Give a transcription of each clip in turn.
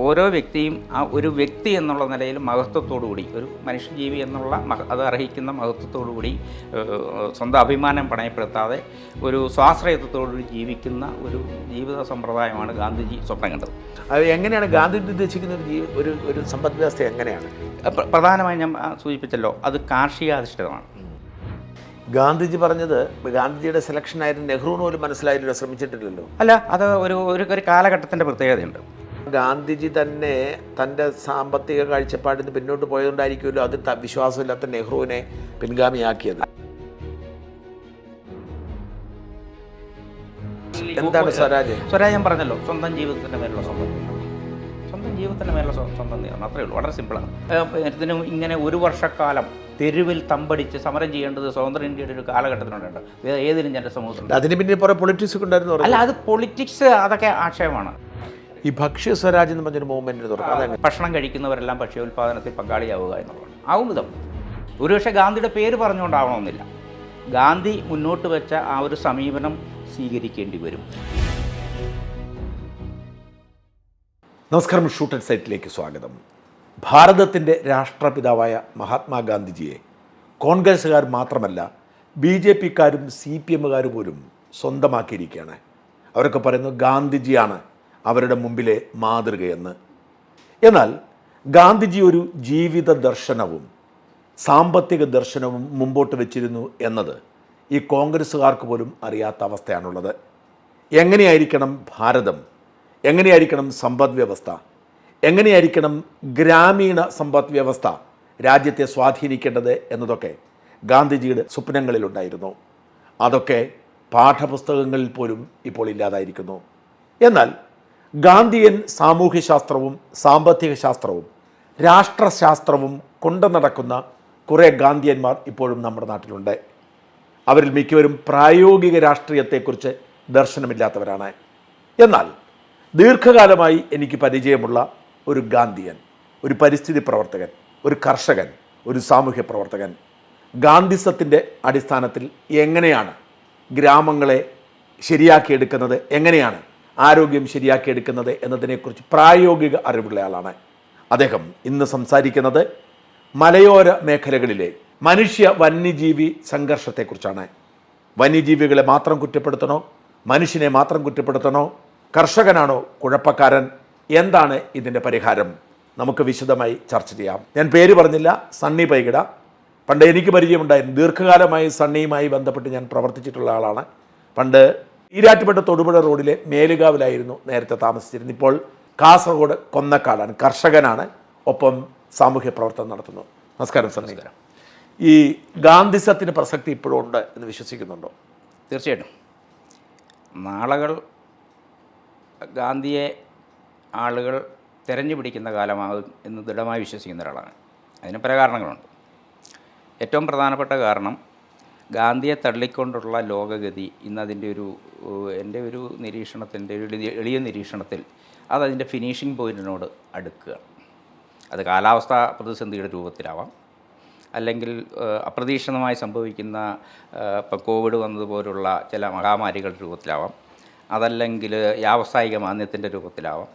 ഓരോ വ്യക്തിയും ആ ഒരു വ്യക്തി എന്നുള്ള നിലയിൽ മഹത്വത്തോടുകൂടി ഒരു മനുഷ്യജീവി എന്നുള്ള അത് അർഹിക്കുന്ന മഹത്വത്തോടുകൂടി സ്വന്തം അഭിമാനം പണയപ്പെടുത്താതെ ഒരു സ്വാശ്രയത്വത്തോടുകൂടി ജീവിക്കുന്ന ഒരു ജീവിത സമ്പ്രദായമാണ് ഗാന്ധിജി സ്വപ്നം കണ്ടത്. അത് എങ്ങനെയാണ് ഗാന്ധിജി ഉദ്ദേശിക്കുന്ന ഒരു സമ്പദ് വ്യവസ്ഥ എങ്ങനെയാണ്? പ്രധാനമായും ഞാൻ സൂചിപ്പിച്ചല്ലോ, അത് കാർഷികാധിഷ്ഠിതമാണ്. ഗാന്ധിജി പറഞ്ഞത് ഗാന്ധിജിയുടെ സെലക്ഷനായിട്ട് നെഹ്റുവിന് പോലും മനസ്സിലായില്ല, ശ്രമിച്ചിട്ടില്ലല്ലോ. അല്ല, അത് ഒരു കാലഘട്ടത്തിൻ്റെ പ്രത്യേകതയുണ്ട്. ഗാന്ധിജി തന്നെ തൻ്റെ സാമ്പത്തിക കാഴ്ചപ്പാടിൽ നിന്ന് പിന്നോട്ട് പോയതുകൊണ്ടായിരിക്കുമല്ലോ അത് വിശ്വാസമില്ലാത്ത നെഹ്റുവിനെ പിൻഗാമിയാക്കിയത്. എന്താണ് സ്വരാജ്? സ്വരാജ് പറഞ്ഞല്ലോ, സ്വന്തം ജീവിതത്തിൻ്റെ മേലുള്ള സ്വന്തം ജീവിതത്തിൻ്റെ മേലുള്ള സ്വന്തം നിയമം, അത്രയേ ഉള്ളൂ. വളരെ സിമ്പിളാണ്. ഇതിനും ഇങ്ങനെ ഒരു വർഷക്കാലം തെരുവിൽ തമ്പടിച്ച് സമരം ചെയ്യേണ്ടത് സ്വതന്ത്ര ഇന്ത്യയുടെ ഒരു കാലഘട്ടത്തിനുണ്ട്. ഏതിനും എൻ്റെ സമൂഹത്തിൽ അതിന് പിന്നെ കുറേ പൊളിറ്റിക്സ് ഉണ്ടായിരുന്നു. അല്ല, അത് പൊളിറ്റിക്സ്, അതൊക്കെ ആക്ഷേപമാണ്. ഈ ഭക്ഷ്യ സ്വരാജ് എന്ന് പറഞ്ഞൊരു മൂവ്മെൻറ്റിന് തുടക്കം. ഭക്ഷണം കഴിക്കുന്നവരെല്ലാം ഭക്ഷ്യോൽപാദനത്തിൽ പങ്കാളിയാവുക എന്നുള്ളതാണ്. ആവും വിധം. ഒരുപക്ഷെ ഗാന്ധിയുടെ പേര് പറഞ്ഞുകൊണ്ടാവണമെന്നില്ല. ഗാന്ധി മുന്നോട്ട് വെച്ച ആ ഒരു സമീപനം സ്വീകരിക്കേണ്ടി വരും. നമസ്കാരം, ഷൂട്ട് ആൻഡ് സൈറ്റിലേക്ക് സ്വാഗതം. ഭാരതത്തിൻ്റെ രാഷ്ട്രപിതാവായ മഹാത്മാഗാന്ധിജിയെ കോൺഗ്രസ്സുകാർ മാത്രമല്ല BJPക്കാരും CPMകാർ പോലും സ്വന്തമാക്കിയിരിക്കുകയാണ്. അവരൊക്കെ പറയുന്നു ഗാന്ധിജിയാണ് അവരുടെ മുമ്പിലെ മാതൃകയെന്ന്. എന്നാൽ ഗാന്ധിജി ഒരു ജീവിത ദർശനവും സാമ്പത്തിക ദർശനവും മുമ്പോട്ട് വെച്ചിരുന്നു എന്നത് ഈ കോൺഗ്രസ്സുകാർക്ക് പോലും അറിയാത്ത അവസ്ഥയാണുള്ളത്. എങ്ങനെയായിരിക്കണം ഭാരതം, എങ്ങനെയായിരിക്കണം സമ്പദ് വ്യവസ്ഥ, എങ്ങനെയായിരിക്കണം ഗ്രാമീണ സമ്പദ് വ്യവസ്ഥ രാജ്യത്തെ സ്വാധീനിക്കേണ്ടത് എന്നതൊക്കെ ഗാന്ധിജിയുടെ സ്വപ്നങ്ങളിലുണ്ടായിരുന്നു. അതൊക്കെ പാഠപുസ്തകങ്ങളിൽ പോലും ഇപ്പോൾ ഇല്ലാതായിരിക്കുന്നു. എന്നാൽ ഗാന്ധിയൻ സാമൂഹ്യശാസ്ത്രവും സാമ്പത്തിക ശാസ്ത്രവും രാഷ്ട്രശാസ്ത്രവും കൊണ്ടു നടക്കുന്ന കുറേ ഗാന്ധിയന്മാർ ഇപ്പോഴും നമ്മുടെ നാട്ടിലുണ്ട്. അവരിൽ മിക്കവരും പ്രായോഗിക രാഷ്ട്രീയത്തെക്കുറിച്ച് ദർശനമില്ലാത്തവരാണ്. എന്നാൽ ദീർഘകാലമായി എനിക്ക് പരിചയമുള്ള ഒരു ഗാന്ധിയൻ, ഒരു പരിസ്ഥിതി പ്രവർത്തകൻ, ഒരു കർഷകൻ, ഒരു സാമൂഹ്യ പ്രവർത്തകൻ ഗാന്ധിസത്തിൻ്റെ അടിസ്ഥാനത്തിൽ എങ്ങനെയാണ് ഗ്രാമങ്ങളെ ശരിയാക്കിയെടുക്കുന്നത്, എങ്ങനെയാണ് ആരോഗ്യം ശരിയാക്കിയെടുക്കുന്നത് എന്നതിനെക്കുറിച്ച് പ്രായോഗിക അറിവുള്ള ആളാണ് അദ്ദേഹം. ഇന്ന് സംസാരിക്കുന്നത് മലയോര മേഖലകളിലെ മനുഷ്യ വന്യജീവി സംഘർഷത്തെക്കുറിച്ചാണ്. വന്യജീവികളെ മാത്രം കുറ്റപ്പെടുത്തണോ, മനുഷ്യനെ മാത്രം കുറ്റപ്പെടുത്തണോ, കർഷകനാണോ കുഴപ്പക്കാരൻ, എന്താണ് ഇതിൻ്റെ പരിഹാരം? നമുക്ക് വിശദമായി ചർച്ച ചെയ്യാം. ഞാൻ പേര് പറഞ്ഞില്ല, സണ്ണി പൈകിട. പണ്ട് എനിക്ക് പരിചയമുണ്ടായിരുന്നു. ദീർഘകാലമായി സണ്ണിയുമായി ബന്ധപ്പെട്ട് ഞാൻ പ്രവർത്തിച്ചിട്ടുള്ള ആളാണ്. പണ്ട് ഈരാറ്റുപേട്ട തൊടുപുഴ റോഡിലെ മേലുകാവിലായിരുന്നു നേരത്തെ താമസിച്ചിരുന്നത്. ഇപ്പോൾ കാസർഗോഡ് കൊന്നക്കാടാണ്. കർഷകനാണ്, ഒപ്പം സാമൂഹ്യ പ്രവർത്തനം നടത്തുന്നു. നമസ്കാരം സണ്ണി. ഈ ഗാന്ധിസത്തിന് പ്രസക്തി ഇപ്പോഴും ഉണ്ട് എന്ന് വിശ്വസിക്കുന്നുണ്ടോ? തീർച്ചയായിട്ടും. നാളുകൾ ഗാന്ധിയെ ആളുകൾ തിരഞ്ഞു പിടിക്കുന്ന കാലമാകും എന്ന് ദൃഢമായി വിശ്വസിക്കുന്ന ഒരാളാണ്. അതിന് പല കാരണങ്ങളുണ്ട്. ഏറ്റവും പ്രധാനപ്പെട്ട കാരണം ഗാന്ധിയെ തള്ളിക്കൊണ്ടുള്ള ലോകഗതി ഇന്നതിൻ്റെ എൻ്റെ ഒരു നിരീക്ഷണത്തിൻ്റെ ഒരു എളിയ നിരീക്ഷണത്തിൽ അതതിൻ്റെ ഫിനിഷിംഗ് പോയിൻറ്റിനോട് അടുക്കുക. അത് കാലാവസ്ഥാ പ്രതിസന്ധിയുടെ രൂപത്തിലാവാം, അല്ലെങ്കിൽ അപ്രതീക്ഷിതമായി സംഭവിക്കുന്ന ഇപ്പോൾ കോവിഡ് വന്നതുപോലുള്ള ചില മഹാമാരികളുടെ രൂപത്തിലാവാം, അതല്ലെങ്കിൽ വ്യാവസായിക മാന്ദ്യത്തിൻ്റെ രൂപത്തിലാവാം,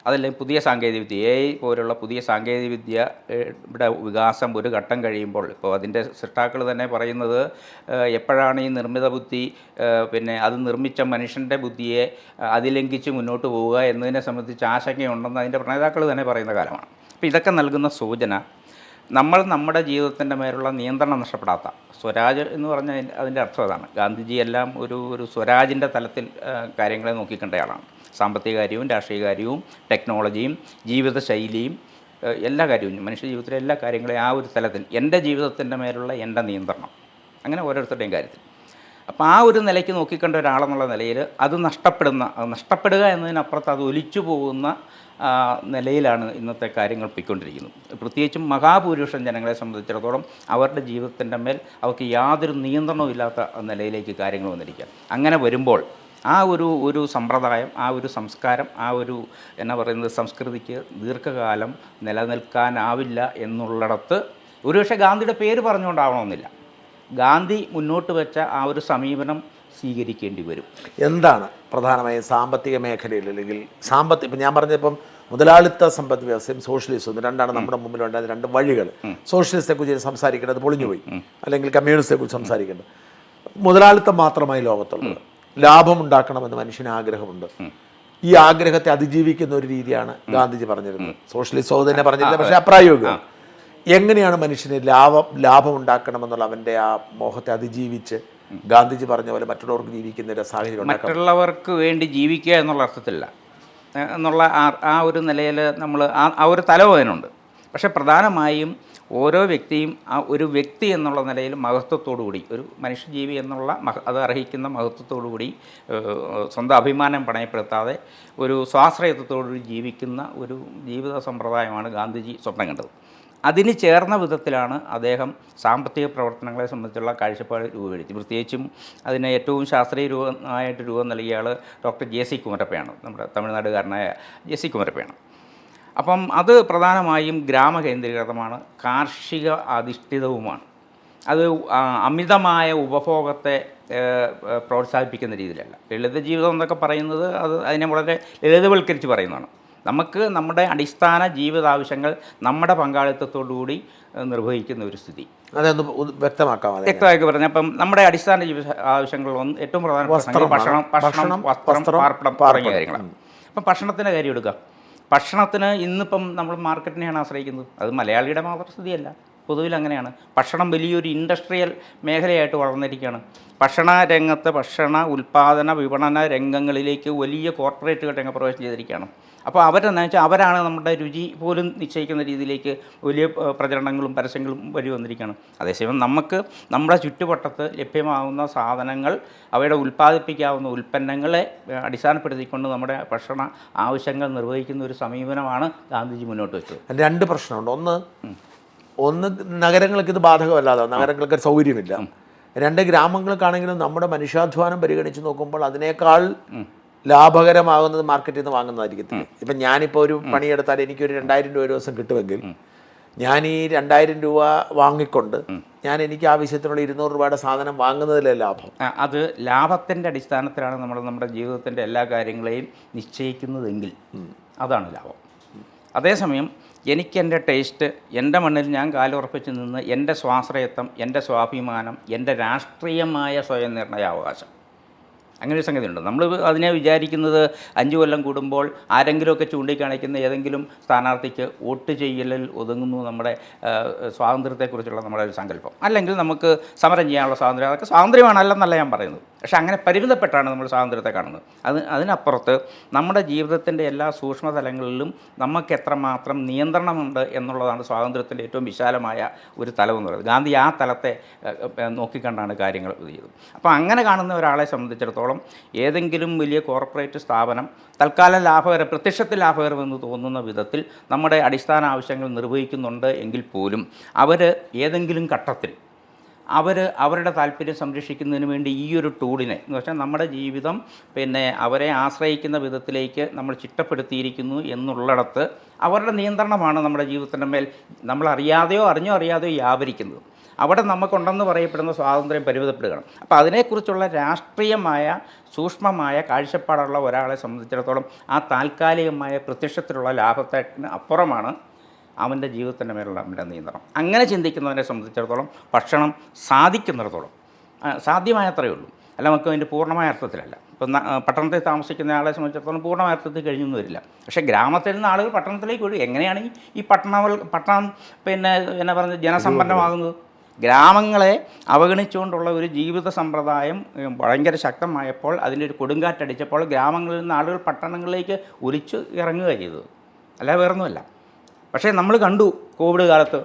അതല്ലെങ്കിൽ പുതിയ സാങ്കേതികവിദ്യ AI പോലുള്ള പുതിയ സാങ്കേതികവിദ്യയുടെ വികാസം ഒരു ഘട്ടം കഴിയുമ്പോൾ, ഇപ്പോൾ അതിൻ്റെ സൃഷ്ടാക്കൾ തന്നെ പറയുന്നത് എപ്പോഴാണ് ഈ നിർമ്മിത ബുദ്ധി പിന്നെ അത് നിർമ്മിച്ച മനുഷ്യൻ്റെ ബുദ്ധിയെ അതിലംഘിച്ച് മുന്നോട്ട് പോവുക എന്നതിനെ സംബന്ധിച്ച് ആശങ്കയുണ്ടെന്ന് അതിൻ്റെ പ്രണേതാക്കൾ തന്നെ പറയുന്ന കാലമാണ്. അപ്പോൾ ഇതൊക്കെ നൽകുന്ന സൂചന നമ്മൾ നമ്മുടെ ജീവിതത്തിൻ്റെ മേലുള്ള നിയന്ത്രണം നഷ്ടപ്പെടാത്ത സ്വരാജ് എന്ന് പറഞ്ഞാൽ അതിൻ്റെ അർത്ഥം അതാണ്. ഗാന്ധിജി എല്ലാം ഒരു സ്വരാജിൻ്റെ തലത്തിൽ കാര്യങ്ങളെ നോക്കിക്കണ്ടയാളാണ്. സാമ്പത്തിക കാര്യവും രാഷ്ട്രീയ കാര്യവും ടെക്നോളജിയും ജീവിതശൈലിയും എല്ലാ കാര്യവും മനുഷ്യ ജീവിതത്തിലെ എല്ലാ കാര്യങ്ങളെയും ആ ഒരു തലത്തിൽ എൻ്റെ ജീവിതത്തിൻ്റെ മേലുള്ള എൻ്റെ നിയന്ത്രണം, അങ്ങനെ ഓരോരുത്തരുടെയും കാര്യത്തിൽ. അപ്പോൾ ആ ഒരു നിലയ്ക്ക് നോക്കിക്കണ്ട ഒരാളെന്നുള്ള നിലയിൽ അത് നഷ്ടപ്പെടുക എന്നതിനപ്പുറത്ത് അത് ഒലിച്ചു പോകുന്ന നിലയിലാണ് ഇന്നത്തെ കാര്യങ്ങൾ പോയിക്കൊണ്ടിരിക്കുന്നത്. പ്രത്യേകിച്ചും മഹാഭൂരിപക്ഷം ജനങ്ങളെ സംബന്ധിച്ചിടത്തോളം അവരുടെ ജീവിതത്തിൻ്റെ മേൽ അവർക്ക് യാതൊരു നിയന്ത്രണവും ഇല്ലാത്ത നിലയിലേക്ക് കാര്യങ്ങൾ വന്നിരിക്കുക. അങ്ങനെ വരുമ്പോൾ ആ ഒരു സമ്പ്രദായം, ആ ഒരു സംസ്കാരം, ആ ഒരു എന്നാ പറയുന്നത് സംസ്കൃതിക്ക് ദീർഘകാലം നിലനിൽക്കാനാവില്ല എന്നുള്ളിടത്ത് ഒരുപക്ഷെ ഗാന്ധിയുടെ പേര് പറഞ്ഞുകൊണ്ടാവണമെന്നില്ല, ഗാന്ധി മുന്നോട്ട് വെച്ച ആ ഒരു സമീപനം സ്വീകരിക്കേണ്ടി വരും. എന്താണ് പ്രധാനമായും സാമ്പത്തിക മേഖലയിൽ, അല്ലെങ്കിൽ ഇപ്പം ഞാൻ പറഞ്ഞപ്പം മുതലാളിത്ത സമ്പദ് വ്യവസ്ഥയും സോഷ്യലിസവും രണ്ടാണ് നമ്മുടെ മുമ്പിലുണ്ടായത്, രണ്ട് വഴികൾ. സോഷ്യലിസ്റ്റെക്കുറിച്ച് സംസാരിക്കേണ്ടത് പൊളിഞ്ഞുപോയി, അല്ലെങ്കിൽ കമ്മ്യൂണിസ്റ്റെക്കുറിച്ച് സംസാരിക്കേണ്ടത്. മുതലാളിത്തം മാത്രമായി ലോകത്തുള്ളത്. ലാഭം ഉണ്ടാക്കണമെന്ന് മനുഷ്യന് ആഗ്രഹമുണ്ട്. ഈ ആഗ്രഹത്തെ അതിജീവിക്കുന്ന ഒരു രീതിയാണ് ഗാന്ധിജി പറഞ്ഞിരുന്നത്. സോഷ്യലിസം തന്നെ പറഞ്ഞിരുന്നത്, പക്ഷേ അപ്രായോഗികം. എങ്ങനെയാണ് മനുഷ്യന് ലാഭം ഉണ്ടാക്കണമെന്നുള്ള അവൻ്റെ ആ മോഹത്തെ അതിജീവിച്ച് ഗാന്ധിജി പറഞ്ഞ പോലെ മറ്റുള്ളവർക്ക് ജീവിക്കുന്ന ഒരു സാഹചര്യം മറ്റുള്ളവർക്ക് വേണ്ടി ജീവിക്കുക എന്നുള്ള അർത്ഥത്തില്ല എന്നുള്ള ആ ഒരു നിലയിൽ നമ്മൾ ആ ഒരു തലവും അതിനുണ്ട്. പക്ഷേ പ്രധാനമായും ഓരോ വ്യക്തിയും ആ ഒരു വ്യക്തി എന്നുള്ള നിലയിൽ മഹത്വത്തോടുകൂടി, ഒരു മനുഷ്യജീവി എന്നുള്ള അത് അർഹിക്കുന്ന മഹത്വത്തോടുകൂടി സ്വന്തം അഭിമാനം പണയപ്പെടുത്താതെ ഒരു സ്വാശ്രയത്വത്തോടുകൂടി ജീവിക്കുന്ന ഒരു ജീവിത സമ്പ്രദായമാണ് ഗാന്ധിജി സ്വപ്നം കണ്ടത്. അതിന് ചേർന്ന വിധത്തിലാണ് അദ്ദേഹം സാമ്പത്തിക പ്രവർത്തനങ്ങളെ സംബന്ധിച്ചുള്ള കാഴ്ചപ്പാട് രൂപപ്പെടുത്തി. പ്രത്യേകിച്ചും അതിന് ഏറ്റവും ശാസ്ത്രീയ രൂപം നൽകിയ ആൾ ഡോക്ടർ JC കുമരപ്പയാണ്, നമ്മുടെ തമിഴ്നാടുകാരനായ JC കുമരപ്പയാണ്. അപ്പം അത് പ്രധാനമായും ഗ്രാമകേന്ദ്രീകൃതമാണ്, കാർഷിക അധിഷ്ഠിതവുമാണ്. അത് അമിതമായ ഉപഭോഗത്തെ പ്രോത്സാഹിപ്പിക്കുന്ന രീതിയിലല്ല. ലളിത ജീവിതം എന്നൊക്കെ പറയുന്നത് അതിനെ വളരെ ലളിതവൽക്കരിച്ച് പറയുന്നതാണ്. നമുക്ക് നമ്മുടെ അടിസ്ഥാന ജീവിതാവശ്യങ്ങൾ നമ്മുടെ പങ്കാളിത്തത്തോടുകൂടി നിർവഹിക്കുന്ന ഒരു സ്ഥിതി. അതൊന്ന് വ്യക്തമാക്കി പറഞ്ഞാൽ ഇപ്പം നമ്മുടെ അടിസ്ഥാന ജീവിത ആവശ്യങ്ങൾ ഏറ്റവും പ്രധാനപ്പെട്ട ഭക്ഷണം, വസ്ത്രം, പാർപ്പിടം തുടങ്ങിയ കാര്യങ്ങളാണ്. അപ്പം ഭക്ഷണത്തിൻ്റെ കാര്യം എടുക്കാം. ഭക്ഷണത്തിന് ഇന്നിപ്പം നമ്മൾ മാർക്കറ്റിനെയാണ് ആശ്രയിക്കുന്നത്. അത് മലയാളിയുടെ മാത്രം സ്ഥിതിയല്ല, പൊതുവിൽ അങ്ങനെയാണ്. ഭക്ഷണം വലിയൊരു ഇൻഡസ്ട്രിയൽ മേഖലയായിട്ട് വളർന്നിരിക്കുകയാണ്. ഭക്ഷണ രംഗത്ത്, ഭക്ഷണ ഉൽപ്പാദന വിപണന രംഗങ്ങളിലേക്ക് വലിയ കോർപ്പറേറ്റുകൾ രംഗപ്രവേശം ചെയ്തിരിക്കുകയാണ്. അപ്പോൾ അവരെന്ന് വെച്ചാൽ അവരാണ് നമ്മുടെ രുചി പോലും നിശ്ചയിക്കുന്ന രീതിയിലേക്ക് വലിയ പ്രചരണങ്ങളും പരസ്യങ്ങളും വഴി വന്നിരിക്കുകയാണ്. അതേസമയം നമുക്ക് നമ്മുടെ ചുറ്റുവട്ടത്ത് ലഭ്യമാകുന്ന സാധനങ്ങൾ, അവയുടെ ഉൽപ്പാദിപ്പിക്കാവുന്ന ഉൽപ്പന്നങ്ങളെ അടിസ്ഥാനപ്പെടുത്തിക്കൊണ്ട് നമ്മുടെ ഭക്ഷണ ആവശ്യങ്ങൾ നിർവഹിക്കുന്ന ഒരു സമീപനമാണ് ഗാന്ധിജി മുന്നോട്ട് വെച്ചത്. രണ്ട് പ്രശ്നമുണ്ട്. ഒന്ന് നഗരങ്ങൾക്ക് ഇത് ബാധകമല്ലാതെ, നഗരങ്ങൾക്ക് സൗകര്യമില്ല. രണ്ട് ഗ്രാമങ്ങൾക്കാണെങ്കിലും നമ്മുടെ മനുഷ്യാധ്വാനം പരിഗണിച്ച് നോക്കുമ്പോൾ അതിനേക്കാൾ ലാഭകരമാകുന്നത് മാർക്കറ്റിൽ നിന്ന് വാങ്ങുന്നതായിരിക്കും. ഇപ്പം ഞാനിപ്പോൾ ഒരു പണിയെടുത്താൽ എനിക്കൊരു 2000 രൂപ ഒരു ദിവസം കിട്ടുമെങ്കിൽ ഞാൻ ഈ 2000 രൂപ വാങ്ങിക്കൊണ്ട് എനിക്ക് ആവശ്യത്തിനുള്ള 200 രൂപയുടെ സാധനം വാങ്ങുന്നതിലെ ലാഭം. അത് ലാഭത്തിൻ്റെ അടിസ്ഥാനത്തിലാണ് നമ്മൾ നമ്മുടെ ജീവിതത്തിൻ്റെ എല്ലാ കാര്യങ്ങളെയും നിശ്ചയിക്കുന്നതെങ്കിൽ അതാണ് ലാഭം. അതേസമയം എനിക്കെൻ്റെ ടേസ്റ്റ്, എൻ്റെ മണ്ണിൽ ഞാൻ കാലുറപ്പിച്ച് നിന്ന് എൻ്റെ സ്വാശ്രയത്വം, എൻ്റെ സ്വാഭിമാനം, എൻ്റെ രാഷ്ട്രീയമായ സ്വയം നിർണയാവകാശം, അങ്ങനെ ഒരു സംഗതിയുണ്ട്. നമ്മൾ അതിനെ വിചാരിക്കുന്നത് 5 കൊല്ലം കൂടുമ്പോൾ ആരെങ്കിലുമൊക്കെ ചൂണ്ടിക്കാണിക്കുന്ന ഏതെങ്കിലും സ്ഥാനാർത്ഥിക്ക് വോട്ട് ചെയ്യലിൽ ഒതുങ്ങുന്നു നമ്മുടെ സ്വാതന്ത്ര്യത്തെക്കുറിച്ചുള്ള നമ്മുടെ ഒരു സങ്കല്പം. അല്ലെങ്കിൽ നമുക്ക് സമരം ചെയ്യാനുള്ള സ്വാതന്ത്ര്യം, അതൊക്കെ സ്വാതന്ത്ര്യമാണല്ലെന്നല്ല ഞാൻ പറയുന്നത്. പക്ഷേ അങ്ങനെ പരിമിതപ്പെട്ടാണ് നമ്മൾ സ്വാതന്ത്ര്യത്തെ കാണുന്നത്. അതിനപ്പുറത്ത് നമ്മുടെ ജീവിതത്തിൻ്റെ എല്ലാ സൂക്ഷ്മതലങ്ങളിലും നമുക്ക് എത്രമാത്രം നിയന്ത്രണമുണ്ട് എന്നുള്ളതാണ് സ്വാതന്ത്ര്യത്തിൻ്റെ ഏറ്റവും വിശാലമായ ഒരു തലം എന്ന് പറയുന്നത്. ഗാന്ധി ആ തലത്തെ നോക്കിക്കണ്ടാണ് കാര്യങ്ങൾ ചെയ്തത്. അപ്പോൾ അങ്ങനെ കാണുന്ന ഒരാളെ സംബന്ധിച്ചിടത്തോളം ഏതെങ്കിലും വലിയ കോർപ്പറേറ്റ് സ്ഥാപനം തൽക്കാലം പ്രത്യക്ഷത്തിൽ ലാഭകരമെന്ന് തോന്നുന്ന വിധത്തിൽ നമ്മുടെ അടിസ്ഥാന ആവശ്യങ്ങൾ നിർവഹിക്കുന്നുണ്ട് എങ്കിൽ പോലും അവർ ഏതെങ്കിലും ഘട്ടത്തിൽ അവരുടെ താല്പര്യം സംരക്ഷിക്കുന്നതിന് വേണ്ടി ഈ ഒരു ടൂളിനെ എന്ന് വെച്ചാൽ നമ്മുടെ ജീവിതം അവരെ ആശ്രയിക്കുന്ന വിധത്തിലേക്ക് നമ്മൾ ചിട്ടപ്പെടുത്തിയിരിക്കുന്നു എന്നുള്ളിടത്ത് അവരുടെ നിയന്ത്രണമാണ് നമ്മുടെ ജീവിതത്തിൻ്റെ മേൽ നമ്മൾ അറിയാതെയോ വ്യാപരിക്കുന്നത്. അവിടെ നമുക്കുണ്ടെന്ന് പറയപ്പെടുന്ന സ്വാതന്ത്ര്യം പരിമിതപ്പെടുകയാണ്. അപ്പോൾ അതിനെക്കുറിച്ചുള്ള രാഷ്ട്രീയമായ സൂക്ഷ്മമായ കാഴ്ചപ്പാടുള്ള ഒരാളെ സംബന്ധിച്ചിടത്തോളം ആ താൽക്കാലികമായ പ്രത്യക്ഷത്തിലുള്ള ലാഭത്തിന് അപ്പുറമാണ് അവൻ്റെ ജീവിതത്തിൻ്റെ മേലുള്ള അവൻ്റെ നിയന്ത്രണം. അങ്ങനെ ചിന്തിക്കുന്നവനെ സംബന്ധിച്ചിടത്തോളം ഭക്ഷണം സാധിക്കുന്നിടത്തോളം സാധ്യമായത്രയേ ഉള്ളൂ. അല്ല, നമുക്ക് അതിൻ്റെ പൂർണ്ണമായ അർത്ഥത്തിലല്ല. ഇപ്പം പട്ടണത്തിൽ താമസിക്കുന്ന ആളെ സംബന്ധിച്ചിടത്തോളം പൂർണ്ണമായ അർത്ഥത്തിൽ കഴിഞ്ഞൊന്നും വരില്ല. പക്ഷേ ഗ്രാമത്തിൽ നിന്ന് ആളുകൾ പട്ടണത്തിലേക്ക് വരും. എങ്ങനെയാണ് ഈ പട്ടണം എന്നാ പറഞ്ഞ ജനസമ്പന്നമാകുന്നത്? ഗ്രാമങ്ങളെ അവഗണിച്ചുകൊണ്ടുള്ള ഒരു ജീവിത സമ്പ്രദായം ഭയങ്കര ശക്തമായപ്പോൾ, അതിൻ്റെ ഒരു കൊടുങ്കാറ്റടിച്ചപ്പോൾ ഗ്രാമങ്ങളിൽ നിന്ന് ആളുകൾ പട്ടണങ്ങളിലേക്ക് ഒലിച്ചു ഇറങ്ങുക ചെയ്തത്, അല്ല വേറൊന്നുമല്ല. പക്ഷേ നമ്മൾ കണ്ടു കോവിഡ് കാലത്ത്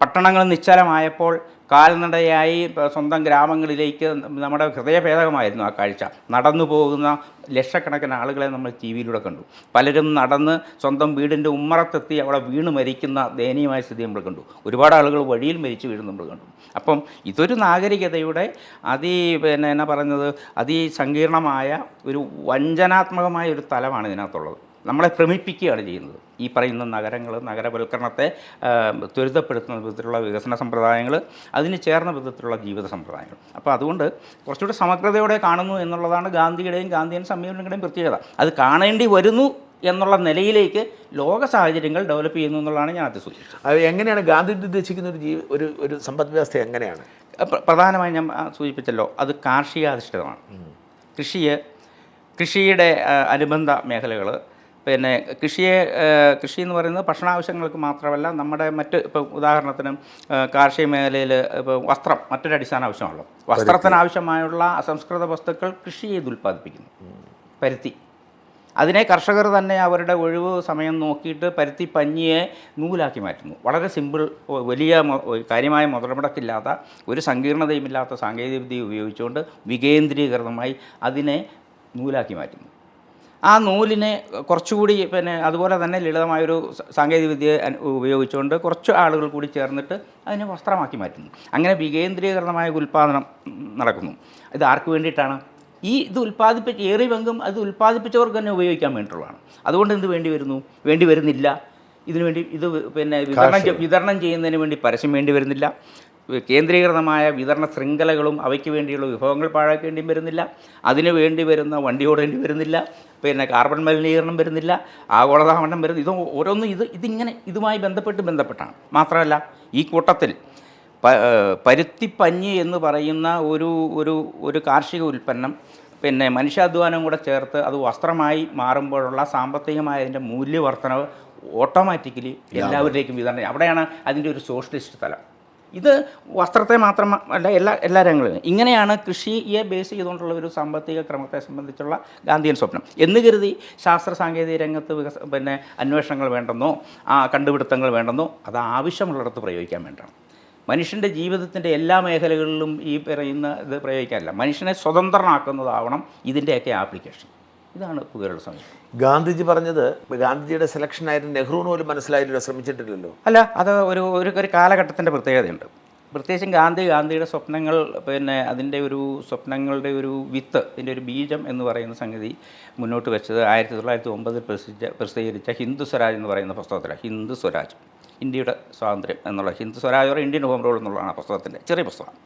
പട്ടണങ്ങൾ നിശ്ചലമായപ്പോൾ കാൽനടയായി സ്വന്തം ഗ്രാമങ്ങളിലേക്ക് നമ്മുടെ ഹൃദയഭേദകമായിരുന്നു ആ കാഴ്ച. നടന്നു പോകുന്ന ലക്ഷക്കണക്കിന് ആളുകളെ നമ്മൾ ടി വിയിലൂടെ കണ്ടു. പലരും നടന്ന് സ്വന്തം വീടിൻ്റെ ഉമ്മറത്തെത്തി അവിടെ വീണ് മരിക്കുന്ന ദയനീയമായ സ്ഥിതി നമ്മൾ കണ്ടു. ഒരുപാട് ആളുകൾ വഴിയിൽ മരിച്ചു വീഴും നമ്മൾ കണ്ടു. അപ്പം ഇതൊരു നാഗരികതയുടെ അതിസങ്കീർണമായ ഒരു വഞ്ചനാത്മകമായ ഒരു തലമാണ് ഇതിനകത്തുള്ളത്. നമ്മളെ ഭ്രമിപ്പിക്കുകയാണ് ചെയ്യുന്നത്. ഈ പറയുന്ന നഗരങ്ങൾ, നഗരവൽക്കരണത്തെ ത്വരിതപ്പെടുത്തുന്ന വിധത്തിലുള്ള വികസന സമ്പ്രദായങ്ങൾ, അതിന് ചേർന്ന വിധത്തിലുള്ള ജീവിത സമ്പ്രദായങ്ങൾ. അപ്പോൾ അതുകൊണ്ട് കുറച്ചുകൂടി സമഗ്രതയോടെ കാണുന്നു എന്നുള്ളതാണ് ഗാന്ധിയൻ സമീപനങ്ങളുടെയും പ്രത്യേകത. അത് കാണേണ്ടി വരുന്നു എന്നുള്ള നിലയിലേക്ക് ലോക സാഹചര്യങ്ങൾ ഡെവലപ്പ് ചെയ്യുന്നു എന്നുള്ളതാണ് ഞാൻ ആദ്യം സൂചിപ്പിച്ചത്. അത് എങ്ങനെയാണ് ഗാന്ധി ഉദ്ദേശിക്കുന്ന ഒരു സമ്പദ് വ്യവസ്ഥ എങ്ങനെയാണ്? പ്രധാനമായും ഞാൻ സൂചിപ്പിച്ചല്ലോ, അത് കാർഷികാധിഷ്ഠിതമാണ്. കൃഷിയുടെ അനുബന്ധ മേഖലകൾ, പിന്നെ കൃഷി എന്ന് പറയുന്നത് ഭക്ഷണാവശ്യങ്ങൾക്ക് മാത്രമല്ല, നമ്മുടെ മറ്റ് ഇപ്പോൾ ഉദാഹരണത്തിന് കാർഷിക മേഖലയിൽ ഇപ്പോൾ വസ്ത്രം മറ്റൊരു അടിസ്ഥാന ആവശ്യമാണല്ലോ. വസ്ത്രത്തിനാവശ്യമായുള്ള അസംസ്കൃത വസ്തുക്കൾ കൃഷി ചെയ്ത് ഉൽപ്പാദിപ്പിക്കുന്നു. പരുത്തി, അതിനെ കർഷകർ തന്നെ അവരുടെ ഒഴിവ് സമയം നോക്കിയിട്ട് പരുത്തി പഞ്ഞിയെ നൂലാക്കി മാറ്റുന്നു. വളരെ സിമ്പിൾ, വലിയ കാര്യമായ മുതൽമുടക്കില്ലാത്ത, ഒരു സങ്കീർണതയുമില്ലാത്ത സാങ്കേതികവിദ്യ ഉപയോഗിച്ചുകൊണ്ട് വികേന്ദ്രീകൃതമായി അതിനെ നൂലാക്കി മാറ്റുന്നു. ആ നൂലിനെ കുറച്ചുകൂടി പിന്നെ അതുപോലെ തന്നെ ലളിതമായൊരു സാങ്കേതികവിദ്യ ഉപയോഗിച്ചുകൊണ്ട് കുറച്ച് ആളുകൾ കൂടി ചേർന്നിട്ട് അതിനെ വസ്ത്രമാക്കി മാറ്റുന്നു. അങ്ങനെ വികേന്ദ്രീകൃതമായ ഉൽപ്പാദനം നടക്കുന്നു. ഇത് ആർക്ക് വേണ്ടിയിട്ടാണ്? ഇത് ഏറിയ പങ്കും അത് ഉൽപ്പാദിപ്പിച്ചവർക്ക് തന്നെ ഉപയോഗിക്കാൻ വേണ്ടിയിട്ടുള്ളതാണ്. അതുകൊണ്ട് എന്ത് വേണ്ടി വരുന്നില്ല. ഇതിനുവേണ്ടി ഇത് പിന്നെ വിതരണം ചെയ്യുന്നതിന് വേണ്ടി പരസ്യം വേണ്ടി വരുന്നില്ല. കേന്ദ്രീകൃതമായ വിതരണ ശൃംഖലകളും അവയ്ക്ക് വേണ്ടിയുള്ള വിഭവങ്ങൾ പാഴാക്കേണ്ടിയും വരുന്നില്ല. അതിന് വേണ്ടി വരുന്ന വണ്ടി ഓടേണ്ടി വരുന്നില്ല. പിന്നെ കാർബൺ മലിനീകരണം വരുന്നില്ല, ആഗോളതാപനം വരുന്നു. ഓരോന്നും ഇതിങ്ങനെ ഇതുമായി ബന്ധപ്പെട്ടാണ്. മാത്രമല്ല, ഈ കൂട്ടത്തിൽ പരുത്തിപ്പഞ്ഞി എന്ന് പറയുന്ന ഒരു കാർഷിക ഉൽപ്പന്നം പിന്നെ മനുഷ്യാധ്വാനം കൂടെ ചേർത്ത് അത് വസ്ത്രമായി മാറുമ്പോഴുള്ള സാമ്പത്തികമായ അതിൻ്റെ മൂല്യവർദ്ധനവ് ഓട്ടോമാറ്റിക്കലി എല്ലാവരിലേക്കും വിതരണം. അവിടെയാണ് അതിൻ്റെ ഒരു സോഷ്യലിസ്റ്റ് തലം. ഇത് വസ്ത്രത്തെ മാത്രമല്ല, എല്ലാ രംഗങ്ങളിലും ഇങ്ങനെയാണ് കൃഷിയെ ബേസ് ചെയ്തുകൊണ്ടുള്ള ഒരു സാമ്പത്തിക ക്രമത്തെ സംബന്ധിച്ചുള്ള ഗാന്ധിയൻ സ്വപ്നം. എന്ന് കരുതി ശാസ്ത്ര സാങ്കേതിക രംഗത്ത് പിന്നെ അന്വേഷണങ്ങൾ വേണ്ടെന്നോ കണ്ടുപിടുത്തങ്ങൾ വേണ്ടെന്നോ, അത് ആവശ്യമുള്ളിടത്ത് പ്രയോഗിക്കാൻ വേണ്ടതാണ്. മനുഷ്യൻ്റെ ജീവിതത്തിൻ്റെ എല്ലാ മേഖലകളിലും ഈ പറയുന്ന ഇത് പ്രയോഗിക്കാനില്ല. മനുഷ്യനെ സ്വതന്ത്രനാക്കുന്നതാവണം ഇതിൻ്റെയൊക്കെ ആപ്ലിക്കേഷൻ. ഇതാണ് പുതിയ സമയം. ഗാന്ധിജി പറഞ്ഞത് ഗാന്ധിജിയുടെ സെലക്ഷനായിരുന്നു നെഹ്റുവിന് പോലും മനസ്സിലായിട്ടില്ല, ശ്രമിച്ചിട്ടില്ലല്ലോ. അല്ല, അത് ഒരു കാലഘട്ടത്തിൻ്റെ പ്രത്യേകതയുണ്ട്. പ്രത്യേകിച്ചും ഗാന്ധിയുടെ സ്വപ്നങ്ങൾ, പിന്നെ അതിൻ്റെ സ്വപ്നങ്ങളുടെ ഒരു വിത്ത്, ഇതിൻ്റെ ഒരു ബീജം എന്ന് പറയുന്ന സംഗതി മുന്നോട്ട് വെച്ചത് 1909 പ്രസിദ്ധീകരിച്ച ഹിന്ദു സ്വരാജ് എന്ന് പറയുന്ന പുസ്തകത്തിലാണ്. ഹിന്ദു സ്വരാജ്, ഇന്ത്യയുടെ സ്വാതന്ത്ര്യം എന്നുള്ള, Hindu Swaraj Indian home rule എന്നുള്ളതാണ് പുസ്തകത്തിൻ്റെ ചെറിയ പുസ്തകം.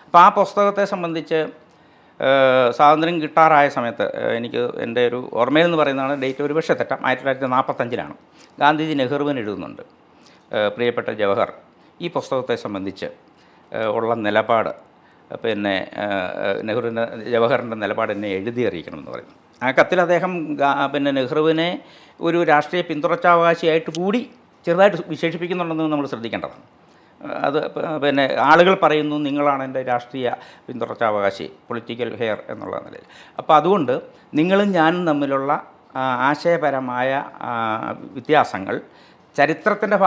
അപ്പോൾ ആ പുസ്തകത്തെ സംബന്ധിച്ച് സ്വാതന്ത്ര്യം കിട്ടാറായ സമയത്ത് എനിക്ക് എൻ്റെ ഒരു ഓർമ്മയിൽ എന്ന് പറയുന്നതാണ്, ഡേറ്റ് ഒരു പക്ഷേ തെറ്റാം, 1945 ഗാന്ധിജി നെഹ്റുവിന് എഴുതുന്നുണ്ട്, പ്രിയപ്പെട്ട ജവഹർ, ഈ പുസ്തകത്തെ സംബന്ധിച്ച് ഉള്ള നിലപാട്, പിന്നെ ജവഹറിൻ്റെ നിലപാട് എന്നെ എഴുതി അറിയിക്കണമെന്ന് പറയുന്നു. ആ കത്തിൽ അദ്ദേഹം പിന്നെ നെഹ്റുവിനെ ഒരു രാഷ്ട്രീയ പിന്തുടർച്ചാവകാശിയായിട്ട് കൂടി ചെറുതായിട്ട് വിശേഷിപ്പിക്കുന്നുണ്ടെന്ന് നമ്മൾ ശ്രദ്ധിക്കേണ്ടതാണ്. അത് പിന്നെ ആളുകൾ പറയുന്നു, നിങ്ങളാണ് എൻ്റെ രാഷ്ട്രീയ പിന്തുടർച്ചാവകാശി, പൊളിറ്റിക്കൽ ഹെയർ എന്നുള്ള നിലയിൽ. അപ്പോൾ അതുകൊണ്ട് നിങ്ങളും ഞാനും തമ്മിലുള്ള ആശയപരമായ വ്യത്യാസങ്ങൾ ചരിത്രത്തിൻ്റെ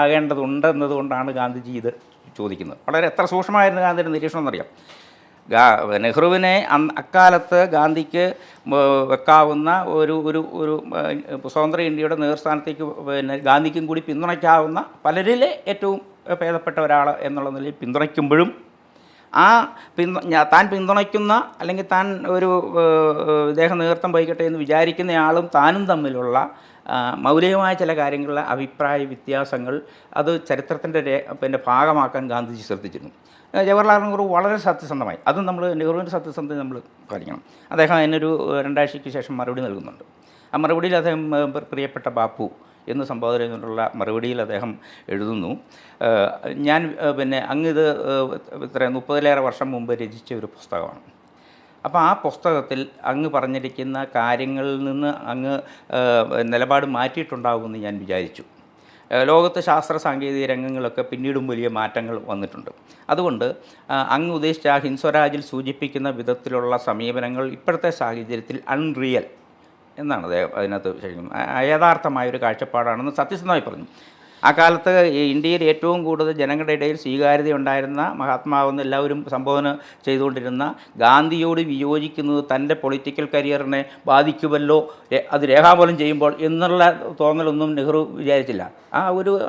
ആകേണ്ടതുണ്ടെന്നതുകൊണ്ടാണ് ഗാന്ധിജി ഇത് ചോദിക്കുന്നത്. വളരെ എത്ര സൂക്ഷ്മമായിരുന്നു ഗാന്ധിയുടെ നിരീക്ഷണം എന്നറിയാം. നെഹ്റുവിനെ അക്കാലത്ത് ഗാന്ധിക്ക് വെക്കാവുന്ന ഒരു സ്വതന്ത്ര ഇന്ത്യയുടെ നേതൃസ്ഥാനത്തേക്ക് പിന്നെ ഗാന്ധിക്കും കൂടി പിന്തുണയ്ക്കാവുന്ന പലരിലെ ഏറ്റവും ഭേദപ്പെട്ട ഒരാൾ എന്നുള്ള നിലയിൽ പിന്തുണയ്ക്കുമ്പോഴും താൻ പിന്തുണയ്ക്കുന്ന അല്ലെങ്കിൽ താൻ ഇദ്ദേഹം നേതൃത്വം വഹിക്കട്ടെ എന്ന് വിചാരിക്കുന്നയാളും താനും തമ്മിലുള്ള മൗലികമായ ചില കാര്യങ്ങളിലെ അഭിപ്രായ വ്യത്യാസങ്ങൾ അത് ചരിത്രത്തിൻ്റെ പിന്നെ ഭാഗമാക്കാൻ ഗാന്ധിജി ശ്രദ്ധിച്ചിരുന്നു. ജവഹർലാൽ നെഹ്റു വളരെ സത്യസന്ധമായി, അതും നമ്മൾ നെഹ്റുവിൻ്റെ സത്യസന്ധത നമ്മൾ പാലിക്കണം. അദ്ദേഹം അതിനൊരു 2 ആഴ്ചയ്ക്ക് ശേഷം മറുപടി നൽകുന്നുണ്ട്. ആ മറുപടിയിൽ അദ്ദേഹം പ്രിയപ്പെട്ട ബാപ്പു എന്ന് സംബോധന ചെയ്തുകൊണ്ടുള്ള മറുപടിയിൽ അദ്ദേഹം എഴുതുന്നു, ഞാൻ പിന്നെ ഇത് 30-ലേറെ വർഷം മുമ്പ് രചിച്ച ഒരു പുസ്തകമാണ്. അപ്പോൾ ആ പുസ്തകത്തിൽ അങ്ങ് പറഞ്ഞിരിക്കുന്ന കാര്യങ്ങളിൽ നിന്ന് അങ്ങ് നിലപാട് മാറ്റിയിട്ടുണ്ടാകുമെന്ന് ഞാൻ വിചാരിച്ചു. ലോകത്ത് ശാസ്ത്ര സാങ്കേതിക രംഗങ്ങളൊക്കെ പിന്നീടും വലിയ മാറ്റങ്ങൾ വന്നിട്ടുണ്ട്. അതുകൊണ്ട് അങ്ങ് ഉദ്ദേശിച്ച ഹിന്ദുസ്വരാജിൽ സൂചിപ്പിക്കുന്ന വിധത്തിലുള്ള സമീപനങ്ങൾ ഇപ്പോഴത്തെ സാഹചര്യത്തിൽ അൺറിയൽ എന്നാണ് അദ്ദേഹം അതിനകത്ത് യഥാർത്ഥമായൊരു കാഴ്ചപ്പാടാണെന്ന് സത്യസന്ധമായി പറഞ്ഞു. ആ കാലത്ത് ഇന്ത്യയിൽ ഏറ്റവും കൂടുതൽ ജനങ്ങളുടെ ഇടയിൽ സ്വീകാര്യത ഉണ്ടായിരുന്ന മഹാത്മാവെന്ന് എല്ലാവരും സംബോധന ചെയ്തുകൊണ്ടിരുന്ന ഗാന്ധിയോട് വിയോജിക്കുന്നത് തൻ്റെ പൊളിറ്റിക്കൽ കരിയറിനെ ബാധിക്കുമല്ലോ, അത് രേഖാമൂലം ചെയ്യുമ്പോൾ എന്നുള്ള തോന്നലൊന്നും നെഹ്റു വിചാരിച്ചില്ല.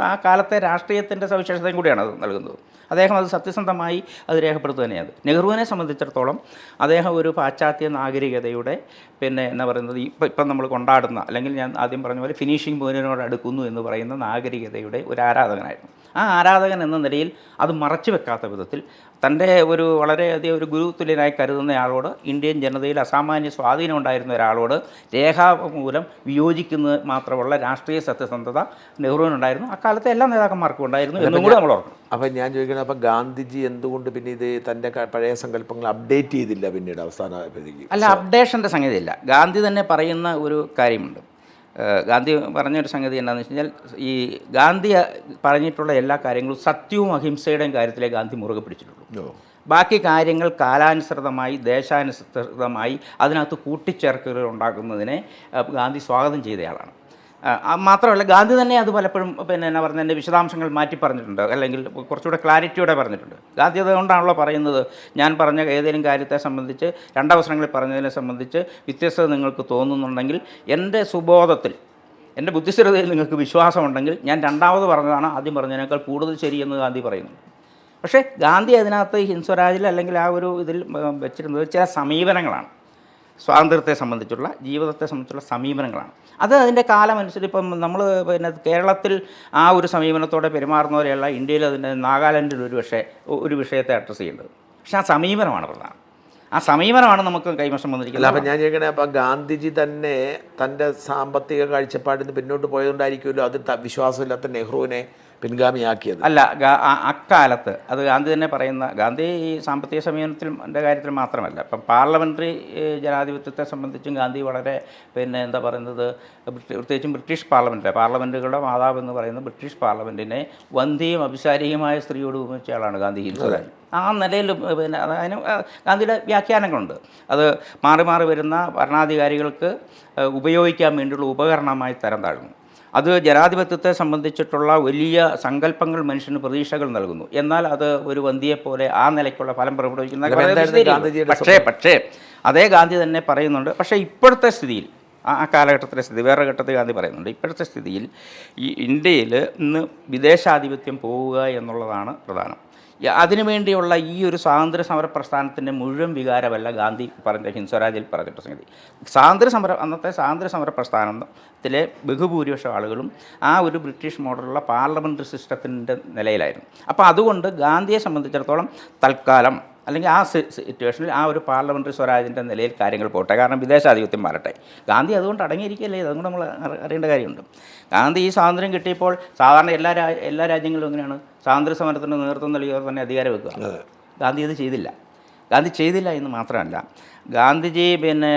ആ കാലത്തെ രാഷ്ട്രീയത്തിൻ്റെ സവിശേഷതയും കൂടിയാണ് അത് നൽകുന്നത്. അദ്ദേഹം അത് സത്യസന്ധമായി അത് രേഖപ്പെടുത്തുക തന്നെയാണ്. നെഹ്റുവിനെ സംബന്ധിച്ചിടത്തോളം അദ്ദേഹം ഒരു പാശ്ചാത്യ നാഗരികതയുടെ പിന്നെ പറയുന്നത് ഇപ്പം നമ്മൾ കൊണ്ടാടുന്ന, അല്ലെങ്കിൽ ഞാൻ ആദ്യം പറഞ്ഞ പോലെ ഫിനിഷിംഗ് പോയിന്റിനോട് അടുക്കുന്നു എന്ന് പറയുന്ന നാഗരികതയുടെ അഹിംസയുടെ ഒരു ആരാധകനായിരുന്നു. ആ ആരാധകൻ എന്ന നിലയിൽ അത് മറച്ചു വെക്കാത്ത വിധത്തിൽ തൻ്റെ ഒരു വളരെയധികം ഒരു ഗുരുതുല്യനായി കരുതുന്നയാളോട്, ഇന്ത്യൻ ജനതയിൽ അസാമാന്യ സ്വാധീനം ഉണ്ടായിരുന്ന ഒരാളോട് രേഖാമൂലം വിയോജിക്കുന്നത് മാത്രമുള്ള രാഷ്ട്രീയ സത്യസന്ധത നെഹ്റുവിനുണ്ടായിരുന്നു. അക്കാലത്തെ എല്ലാ നേതാക്കന്മാർക്കും ഉണ്ടായിരുന്നു എന്നും കൂടി നമ്മൾ ഓർക്കണം. അപ്പം ഞാൻ ചോദിക്കുന്നത്, അപ്പം ഗാന്ധിജി എന്തുകൊണ്ട് പിന്നെ ഇത് തൻ്റെ പഴയ സങ്കല്പങ്ങൾ അപ്ഡേറ്റ് ചെയ്തില്ല പിന്നീട് അവസാനമായപ്പോഴേക്കും? അല്ല, അപ്ഡേഷൻ്റെ സംഗതിയില്ല. ഗാന്ധി തന്നെ പറയുന്ന ഒരു കാര്യമുണ്ട്. ഗാന്ധി പറഞ്ഞൊരു സംഗതി എന്താണെന്ന് വെച്ച് കഴിഞ്ഞാൽ, ഈ ഗാന്ധി പറഞ്ഞിട്ടുള്ള എല്ലാ കാര്യങ്ങളും സത്യവും അഹിംസയുടെയും കാര്യത്തിലേ ഗാന്ധി മുറുകെ പിടിച്ചിട്ടുള്ളൂ. ബാക്കി കാര്യങ്ങൾ കാലാനുസൃതമായി, ദേശാനുസൃതമായി അതിനകത്ത് കൂട്ടിച്ചേർക്കലുകൾ ഉണ്ടാക്കുന്നതിനെ ഗാന്ധി സ്വാഗതം ചെയ്തയാളാണ്. മാത്രമല്ല, ഗാന്ധി തന്നെ അത് പലപ്പോഴും പിന്നെ എന്നാ പറഞ്ഞ എൻ്റെ വിശദാംശങ്ങൾ മാറ്റി പറഞ്ഞിട്ടുണ്ട്, അല്ലെങ്കിൽ കുറച്ചുകൂടെ ക്ലാരിറ്റിയോടെ പറഞ്ഞിട്ടുണ്ട്. ഗാന്ധി അതുകൊണ്ടാണല്ലോ പറയുന്നത്, ഞാൻ പറഞ്ഞ ഏതെങ്കിലും കാര്യത്തെ സംബന്ധിച്ച് രണ്ടവസരങ്ങളിൽ പറഞ്ഞതിനെ സംബന്ധിച്ച് വ്യത്യസ്തത നിങ്ങൾക്ക് തോന്നുന്നുണ്ടെങ്കിൽ എൻ്റെ സുബോധത്തിൽ, എൻ്റെ ബുദ്ധിസ്ഥിരതയിൽ നിങ്ങൾക്ക് വിശ്വാസമുണ്ടെങ്കിൽ ഞാൻ രണ്ടാമത് പറഞ്ഞതാണ് ആദ്യം പറഞ്ഞതിനേക്കാൾ കൂടുതൽ ശരിയെന്ന് ഗാന്ധി പറയുന്നുണ്ട്. പക്ഷേ ഗാന്ധി അതിനകത്ത് ഹിന്ദ് അല്ലെങ്കിൽ ആ ഒരു ഇതിൽ വെച്ചിരുന്നത് ചില സമീപനങ്ങളാണ്, സ്വാതന്ത്ര്യത്തെ സംബന്ധിച്ചുള്ള, ജീവിതത്തെ സംബന്ധിച്ചുള്ള സമീപനങ്ങളാണ്. അത് അതിൻ്റെ കാലമനുസരിച്ച് ഇപ്പം നമ്മൾ പിന്നെ കേരളത്തിൽ ആ ഒരു സമീപനത്തോടെ പെരുമാറുന്നവരെയല്ല ഇന്ത്യയിൽ അതിൻ്റെ നാഗാലാൻഡിൽ ഒരു വിഷയത്തെ അഡ്രസ്സ് ചെയ്യേണ്ടത്. പക്ഷേ ആ സമീപനമാണ് പ്രധാനം. ആ സമീപനമാണ് നമുക്ക് കൈവശം വന്നിരിക്കുന്നത്. അപ്പം ഞാൻ ചോദിക്കണേ, അപ്പം ഗാന്ധിജി തന്നെ തൻ്റെ സാമ്പത്തിക കാഴ്ചപ്പാടിൽ നിന്ന് പിന്നോട്ട് പോയതുകൊണ്ടായിരിക്കുമല്ലോ അത് വിശ്വാസമില്ലാത്ത നെഹ്റുവിനെ പിൻഗാമിയാക്കിയത്? അല്ല, അക്കാലത്ത് അത് ഗാന്ധി തന്നെ പറയുന്ന, ഗാന്ധി ഈ സാമ്പത്തിക സമീപനത്തിൻ്റെ കാര്യത്തിൽ മാത്രമല്ല, ഇപ്പം പാർലമെൻ്ററി ജനാധിപത്യത്തെ സംബന്ധിച്ചും ഗാന്ധി വളരെ പിന്നെ എന്താ പറയുന്നത്, പ്രത്യേകിച്ചും ബ്രിട്ടീഷ് പാർലമെൻറ്റുകളുടെ മാതാവ് എന്ന് പറയുന്ന ബ്രിട്ടീഷ് പാർലമെൻറ്റിനെ വന്ധ്യയും അഭിസാരികമായ സ്ത്രീയോട് ഉപമിച്ച ആളാണ് ഗാന്ധി ഹിന്ദുരാജ്. ആ നിലയിൽ പിന്നെ അതിന് ഗാന്ധിയുടെ വ്യാഖ്യാനങ്ങളുണ്ട്. അത് മാറി മാറി വരുന്ന ഭരണാധികാരികൾക്ക് ഉപയോഗിക്കാൻ വേണ്ടിയുള്ള ഉപകരണമായി തരം താഴ്ന്നു. അത് ജനാധിപത്യത്തെ സംബന്ധിച്ചിട്ടുള്ള വലിയ സങ്കല്പങ്ങൾ മനുഷ്യന് പ്രതീക്ഷകൾ നൽകുന്നു. എന്നാൽ അത് ഒരു വന്ധ്യയെപ്പോലെ ആ നിലയ്ക്കുള്ള ഫലം പ്രകടിപ്പിക്കുന്ന പക്ഷേ അതേ ഗാന്ധി തന്നെ പറയുന്നുണ്ട്. പക്ഷേ ഇപ്പോഴത്തെ സ്ഥിതിയിൽ, ആ കാലഘട്ടത്തിലെ സ്ഥിതി വേറെ ഘട്ടത്തിൽ ഗാന്ധി പറയുന്നുണ്ട്, ഇപ്പോഴത്തെ സ്ഥിതിയിൽ ഈ ഇന്ത്യയിൽ ഇന്ന് വിദേശാധിപത്യം പോവുക എന്നുള്ളതാണ് പ്രധാനം. അതിനുവേണ്ടിയുള്ള ഈ ഒരു സ്വാതന്ത്ര്യ സമര പ്രസ്ഥാനത്തിൻ്റെ മുഴുവൻ വികാരമല്ല ഗാന്ധി പറഞ്ഞ ഹിന്ദ് സ്വരാജിൽ പറഞ്ഞിട്ട് സംഗതി. അന്നത്തെ സ്വാതന്ത്ര്യ സമര പ്രസ്ഥാനത്തിലെ ബഹുഭൂരിപക്ഷം ആളുകളും ആ ഒരു ബ്രിട്ടീഷ് മോഡലുള്ള പാർലമെൻ്ററി സിസ്റ്റത്തിൻ്റെ നിലയിലായിരുന്നു. അപ്പോൾ അതുകൊണ്ട് ഗാന്ധിയെ സംബന്ധിച്ചിടത്തോളം തൽക്കാലം, അല്ലെങ്കിൽ ആ സിറ്റുവേഷനിൽ ആ ഒരു പാർലമെൻ്ററി സ്വരാജിൻ്റെ നിലയിൽ കാര്യങ്ങൾ പോട്ടെ, കാരണം വിദേശാധിപത്യം മാറട്ടെ. ഗാന്ധി അതുകൊണ്ട് അടങ്ങിയിരിക്കുകയല്ലേ, അതുകൊണ്ട് നമ്മൾ അറിയേണ്ട കാര്യമുണ്ട്. ഗാന്ധി ഈ സ്വാതന്ത്ര്യം കിട്ടിയപ്പോൾ സാധാരണ എല്ലാ രാജ്യങ്ങളിലും എങ്ങനെയാണ് സ്വാതന്ത്ര്യ സമരത്തിന് നേതൃത്വം നൽകിയവർ തന്നെ അധികാരം വെക്കുക. ഗാന്ധി അത് ചെയ്തില്ല എന്ന് മാത്രമല്ല, ഗാന്ധിജി പിന്നെ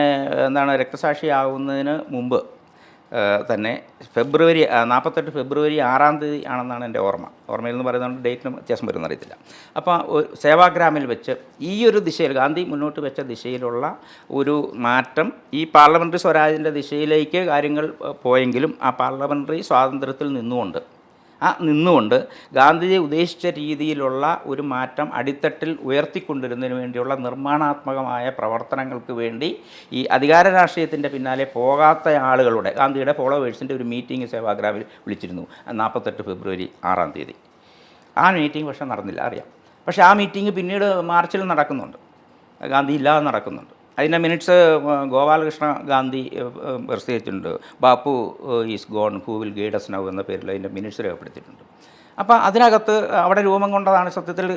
രക്തസാക്ഷിയാവുന്നതിന് മുമ്പ് തന്നെ ഫെബ്രുവരി 48 ഫെബ്രുവരി 6 തീയതി ആണെന്നാണ് എൻ്റെ ഓർമ്മയിൽ നിന്ന് പറയുന്നത്, ഡേറ്റിന് വ്യത്യാസം വരുമെന്ന് അറിയത്തില്ല. അപ്പോൾ സേവാഗ്രാമിൽ വെച്ച് ഈ ഒരു ദിശയിൽ ഗാന്ധി മുന്നോട്ട് വെച്ച ദിശയിലുള്ള ഒരു മാറ്റം ഈ പാർലമെൻ്ററി സ്വരാജിൻ്റെ ദിശയിലേക്ക് കാര്യങ്ങൾ പോയെങ്കിലും ആ പാർലമെൻ്ററി സ്വാതന്ത്ര്യത്തിൽ നിന്നുകൊണ്ട് ഗാന്ധിജി ഉദ്ദേശിച്ച രീതിയിലുള്ള ഒരു മാറ്റം അടിത്തട്ടിൽ ഉയർത്തിക്കൊണ്ടിരുന്നതിന് വേണ്ടിയുള്ള നിർമ്മാണാത്മകമായ പ്രവർത്തനങ്ങൾക്ക് വേണ്ടി ഈ അധികാര രാഷ്ട്രീയത്തിൻ്റെ പിന്നാലെ പോകാത്ത ആളുകളുടെ, ഗാന്ധിയുടെ ഫോളോവേഴ്സിൻ്റെ ഒരു മീറ്റിംഗ് സേവാഗ്രാമിൽ വിളിച്ചിരുന്നു 48 ഫെബ്രുവരി 6 തീയതി. ആ മീറ്റിംഗ് പക്ഷേ നടന്നില്ല, അറിയാം. പക്ഷേ ആ മീറ്റിംഗ് പിന്നീട് മാർച്ചിൽ നടക്കുന്നുണ്ട്, ഗാന്ധി ഇല്ലാതെ നടക്കുന്നുണ്ട്. അതിൻ്റെ മിനിറ്റ്സ് ഗോപാലകൃഷ്ണ ഗാന്ധി പ്രസിദ്ധീകരിച്ചിട്ടുണ്ട്. Bapu is gone who will guide us now എന്ന പേരിൽ അതിൻ്റെ മിനിറ്റ്സ് രേഖപ്പെടുത്തിയിട്ടുണ്ട്. അപ്പോൾ അതിനകത്ത് അവിടെ രൂപം കൊണ്ടതാണ് സത്യത്തിൽ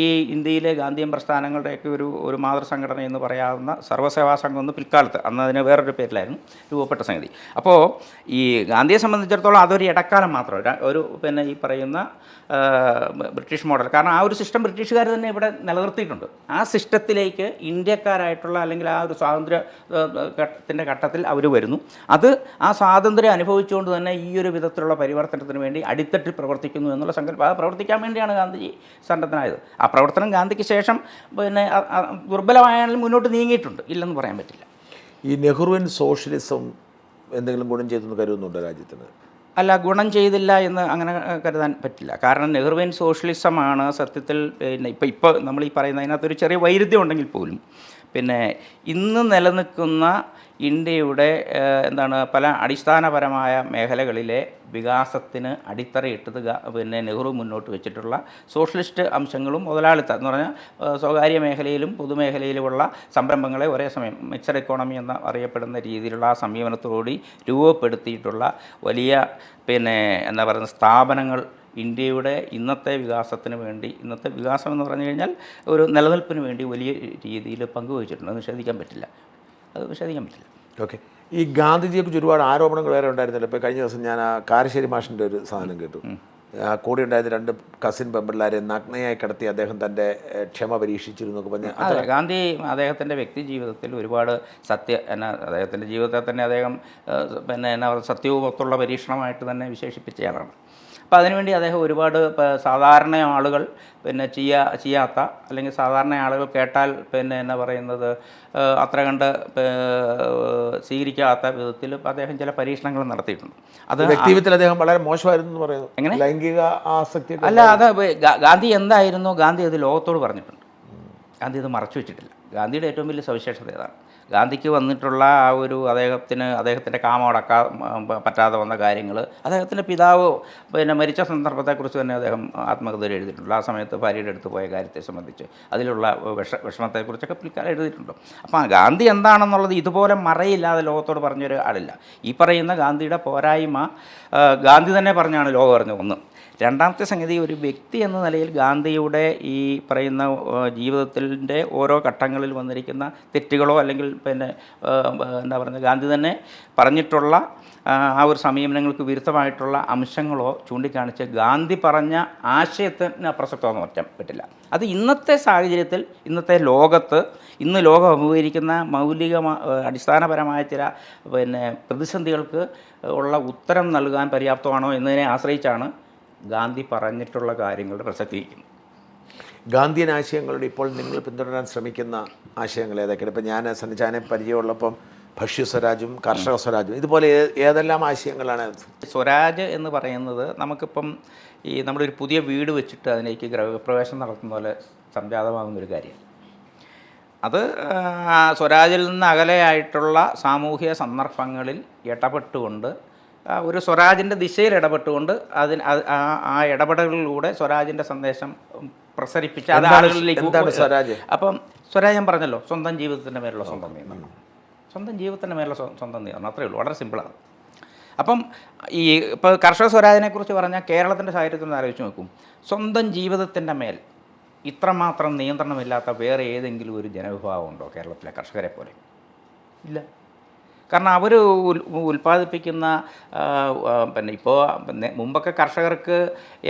ഈ ഇന്ത്യയിലെ ഗാന്ധിയൻ പ്രസ്ഥാനങ്ങളുടെയൊക്കെ ഒരു മാതൃസംഘടന എന്ന് പറയാവുന്ന സർവ്വസേവാ സംഘം എന്ന് പിൽക്കാലത്ത്, അന്ന് അതിന് വേറൊരു പേരിലായിരുന്നു രൂപപ്പെട്ട സംഗതി. അപ്പോൾ ഈ ഗാന്ധിയെ സംബന്ധിച്ചിടത്തോളം അതൊരു ഇടക്കാലം മാത്രം, ഒരു പിന്നെ ഈ പറയുന്ന ബ്രിട്ടീഷ് മോഡൽ, കാരണം ആ ഒരു സിസ്റ്റം ബ്രിട്ടീഷുകാർ തന്നെ ഇവിടെ നിലനിർത്തിയിട്ടുണ്ട്. ആ സിസ്റ്റത്തിലേക്ക് ഇന്ത്യക്കാരായിട്ടുള്ള, അല്ലെങ്കിൽ ആ ഒരു സ്വാതന്ത്ര്യത്തിൻ്റെ ഘട്ടത്തിൽ അവർ വരുന്നു. അത് ആ സ്വാതന്ത്ര്യം അനുഭവിച്ചുകൊണ്ട് തന്നെ ഈ ഒരു വിധത്തിലുള്ള പരിവർത്തനത്തിന് വേണ്ടി അടിത്തട്ടിൽ പ്രവർത്തിക്കുന്നു എന്നുള്ള സങ്കല്പം, അത് പ്രവർത്തിക്കാൻ വേണ്ടിയാണ് ഗാന്ധിജി സന്നദ്ധനായത്. ആ പ്രവർത്തനം ഗാന്ധിക്ക് ശേഷം പിന്നെ ദുർബലമായാലും മുന്നോട്ട് നീങ്ങിയിട്ടുണ്ട്, ഇല്ലെന്ന് പറയാൻ പറ്റില്ല. ഈ നെഹ്റുവിൻ സോഷ്യലിസം എന്തെങ്കിലും ഗുണം ചെയ്തെന്ന് കരുതുന്നുണ്ടോ രാജ്യത്തിന്? അല്ല, ഗുണം ചെയ്തില്ല എന്ന് അങ്ങനെ കരുതാൻ പറ്റില്ല. കാരണം നെഹ്റുവിൻ സോഷ്യലിസമാണ് സത്യത്തിൽ പിന്നെ ഇപ്പോൾ നമ്മൾ ഈ പറയുന്ന അതിനകത്തൊരു ചെറിയ വൈരുദ്ധ്യം ഉണ്ടെങ്കിൽ പോലും പിന്നെ ഇന്ന് നിലനിൽക്കുന്ന ഇന്ത്യയുടെ പല അടിസ്ഥാനപരമായ മേഖലകളിലെ വികാസത്തിന് അടിത്തറയിട്ടത് പിന്നെ നെഹ്റു മുന്നോട്ട് വെച്ചിട്ടുള്ള സോഷ്യലിസ്റ്റ് അംശങ്ങളും മുതലാളിത്തം എന്ന് പറഞ്ഞാൽ സ്വകാര്യ മേഖലയിലും പൊതുമേഖലയിലുമുള്ള സംരംഭങ്ങളെ ഒരേ സമയം മിക്സഡ് എക്കോണമി എന്ന് അറിയപ്പെടുന്ന രീതിയിലുള്ള ആ സമീപനത്തോടുകൂടി രൂപപ്പെടുത്തിയിട്ടുള്ള വലിയ സ്ഥാപനങ്ങൾ ഇന്ത്യയുടെ ഇന്നത്തെ വികാസത്തിന് വേണ്ടി, ഇന്നത്തെ വികാസം എന്ന് പറഞ്ഞു കഴിഞ്ഞാൽ ഒരു നിലനിൽപ്പിന് വേണ്ടി വലിയ രീതിയിൽ പങ്കുവഹിച്ചിട്ടുണ്ട്. അത് നിഷേധിക്കാൻ പറ്റില്ല. ഓക്കെ. ഈ ഗാന്ധിജിയെക്കുറിച്ച് ഒരുപാട് ആരോപണങ്ങൾ വേറെ ഉണ്ടായിരുന്നല്ലോ. ഇപ്പോൾ കഴിഞ്ഞ ദിവസം ഞാൻ ആ കാരശ്ശേരി മാഷിൻ്റെ ഒരു സാധനം കേട്ടു. കൂടെ ഉണ്ടായത് 2 കസിൻ പെമ്പിള്ളാരെ നഗ്നയായി കിടത്തി അദ്ദേഹം തൻ്റെ ക്ഷമ പരീക്ഷിച്ചിരുന്നു എന്നൊക്കെ പറഞ്ഞ്. അതെ, ഗാന്ധി അദ്ദേഹത്തിൻ്റെ വ്യക്തി ജീവിതത്തിൽ ഒരുപാട് അദ്ദേഹത്തിൻ്റെ ജീവിതത്തെ തന്നെ അദ്ദേഹം സത്യവുമൊത്തുള്ള പരീക്ഷണമായിട്ട് തന്നെ വിശേഷിപ്പിച്ചയാളാണ്. അപ്പോൾ അതിനുവേണ്ടി അദ്ദേഹം ഒരുപാട് സാധാരണ ആളുകൾ ചെയ്യാത്ത, അല്ലെങ്കിൽ സാധാരണ ആളുകൾ കേട്ടാൽ അത്ര കണ്ട് സ്വീകരിക്കാത്ത വിധത്തിൽ അദ്ദേഹം ചില പരീക്ഷണങ്ങൾ നടത്തിയിട്ടുണ്ട്. അത് വ്യക്തിത്വത്തിൽ അദ്ദേഹം വളരെ മോശമായിരുന്നു എന്ന് പറയുന്നു. എങ്ങനെ? ലൈംഗിക ആസക്തി അല്ല, അത് ഗാന്ധി എന്തായിരുന്നു, ഗാന്ധി അത് ലോകത്തോട് പറഞ്ഞിട്ടുണ്ട്. ഗാന്ധി അത് മറച്ചു വെച്ചിട്ടില്ല. ഗാന്ധിയുടെ ഏറ്റവും വലിയ സവിശേഷത ഏതാണ്? ഗാന്ധിക്ക് വന്നിട്ടുള്ള ആ ഒരു അദ്ദേഹത്തിൻ്റെ കാമടക്കാൻ പറ്റാതെ വന്ന കാര്യങ്ങൾ, അദ്ദേഹത്തിൻ്റെ പിതാവ് മരിച്ച സന്ദർഭത്തെക്കുറിച്ച് തന്നെ അദ്ദേഹം ആത്മകഥയിൽ എഴുതിയിട്ടുണ്ട്. ആ സമയത്ത് ഭാര്യയുടെ അടുത്ത് പോയ കാര്യത്തെ സംബന്ധിച്ച് അതിലുള്ള വിഷമത്തെക്കുറിച്ചൊക്കെ പിൽക്കാലം എഴുതിയിട്ടുണ്ട്. അപ്പോൾ ഗാന്ധി എന്താണെന്നുള്ളത് ഇതുപോലെ മറയില്ലാതെ ലോകത്തോട് പറഞ്ഞൊരു ആളില്ല. ഈ പറയുന്ന ഗാന്ധിയുടെ പോരായ്മ ഗാന്ധി തന്നെ പറഞ്ഞാണ് ലോകം അറിഞ്ഞു. ഒന്ന്. രണ്ടാമത്തെ സംഗതി, ഒരു വ്യക്തി എന്ന നിലയിൽ ഗാന്ധിയുടെ ഈ പറയുന്ന ജീവിതത്തിൻ്റെ ഓരോ ഘട്ടങ്ങളിൽ വന്നിരിക്കുന്ന തെറ്റുകളോ അല്ലെങ്കിൽ ഗാന്ധി തന്നെ പറഞ്ഞിട്ടുള്ള ആ ഒരു സമീപനങ്ങൾക്ക് വിരുദ്ധമായിട്ടുള്ള അംശങ്ങളോ ചൂണ്ടിക്കാണിച്ച് ഗാന്ധി പറഞ്ഞ ആശയത്തിന് അപ്രസക്തമെന്ന് പറയാൻ പറ്റില്ല. അത് ഇന്നത്തെ സാഹചര്യത്തിൽ, ഇന്നത്തെ ലോകത്ത്, ഇന്ന് ലോകം അഭിമുഖീകരിക്കുന്ന അടിസ്ഥാനപരമായ ചില പ്രതിസന്ധികൾക്ക് ഉള്ള ഉത്തരം നൽകാൻ പര്യാപ്തമാണോ എന്നതിനെ ആശ്രയിച്ചാണ് ഗാന്ധി പറഞ്ഞിട്ടുള്ള കാര്യങ്ങളുടെ പ്രസക്തി. ഗാന്ധിയൻ ആശയങ്ങളുടെ ഇപ്പോൾ നിങ്ങൾ പിന്തുടരാൻ ശ്രമിക്കുന്ന ആശയങ്ങൾ ഏതൊക്കെയാണ്? ഇപ്പം ഞാൻ സന്നിധാനെ പരിചയമുള്ളപ്പം ഭക്ഷ്യസ്വരാജും കർഷക സ്വരാജും ഇതുപോലെ ഏതെല്ലാം ആശയങ്ങളാണ്? സ്വരാജ് എന്ന് പറയുന്നത് നമുക്കിപ്പം നമ്മുടെ ഒരു പുതിയ വീട് വെച്ചിട്ട് അതിലേക്ക് ഗൃഹപ്രവേശം നടത്തുന്ന പോലെ സംജാതമാകുന്നൊരു കാര്യം. അത് സ്വരാജിൽ നിന്ന് അകലെയായിട്ടുള്ള സാമൂഹിക സന്ദർഭങ്ങളിൽ ഇടപെട്ടുകൊണ്ട് ഒരു സ്വരാജിൻ്റെ ദിശയിൽ ഇടപെട്ടുകൊണ്ട് ആ ഇടപെടലുകളിലൂടെ സ്വരാജിൻ്റെ സന്ദേശം പ്രസരിപ്പിച്ച് അത് ആളുകളിലേക്ക്. അപ്പം സ്വരാജ് ഞാൻ പറഞ്ഞല്ലോ, സ്വന്തം ജീവിതത്തിൻ്റെ മേലുള്ള സ്വന്തം നിയന്ത്രണം, സ്വന്തം ജീവിതത്തിൻ്റെ മേലുള്ള സ്വന്തം നിയന്ത്രണം, അത്രയേ ഉള്ളൂ. വളരെ സിമ്പിളാണ്. അപ്പം ഇപ്പോൾ കർഷക സ്വരാജിനെക്കുറിച്ച് പറഞ്ഞാൽ കേരളത്തിൻ്റെ സാഹചര്യത്തിൽ നിന്ന് ആലോചിച്ച് നോക്കും. സ്വന്തം ജീവിതത്തിൻ്റെ മേൽ ഇത്രമാത്രം നിയന്ത്രണമില്ലാത്ത വേറെ ഏതെങ്കിലും ഒരു ജനവിഭാഗം ഉണ്ടോ കേരളത്തിലെ കർഷകരെ പോലെ? ഇല്ല. കാരണം അവർ ഉൽപ്പാദിപ്പിക്കുന്ന ഇപ്പോൾ മുമ്പൊക്കെ കർഷകർക്ക്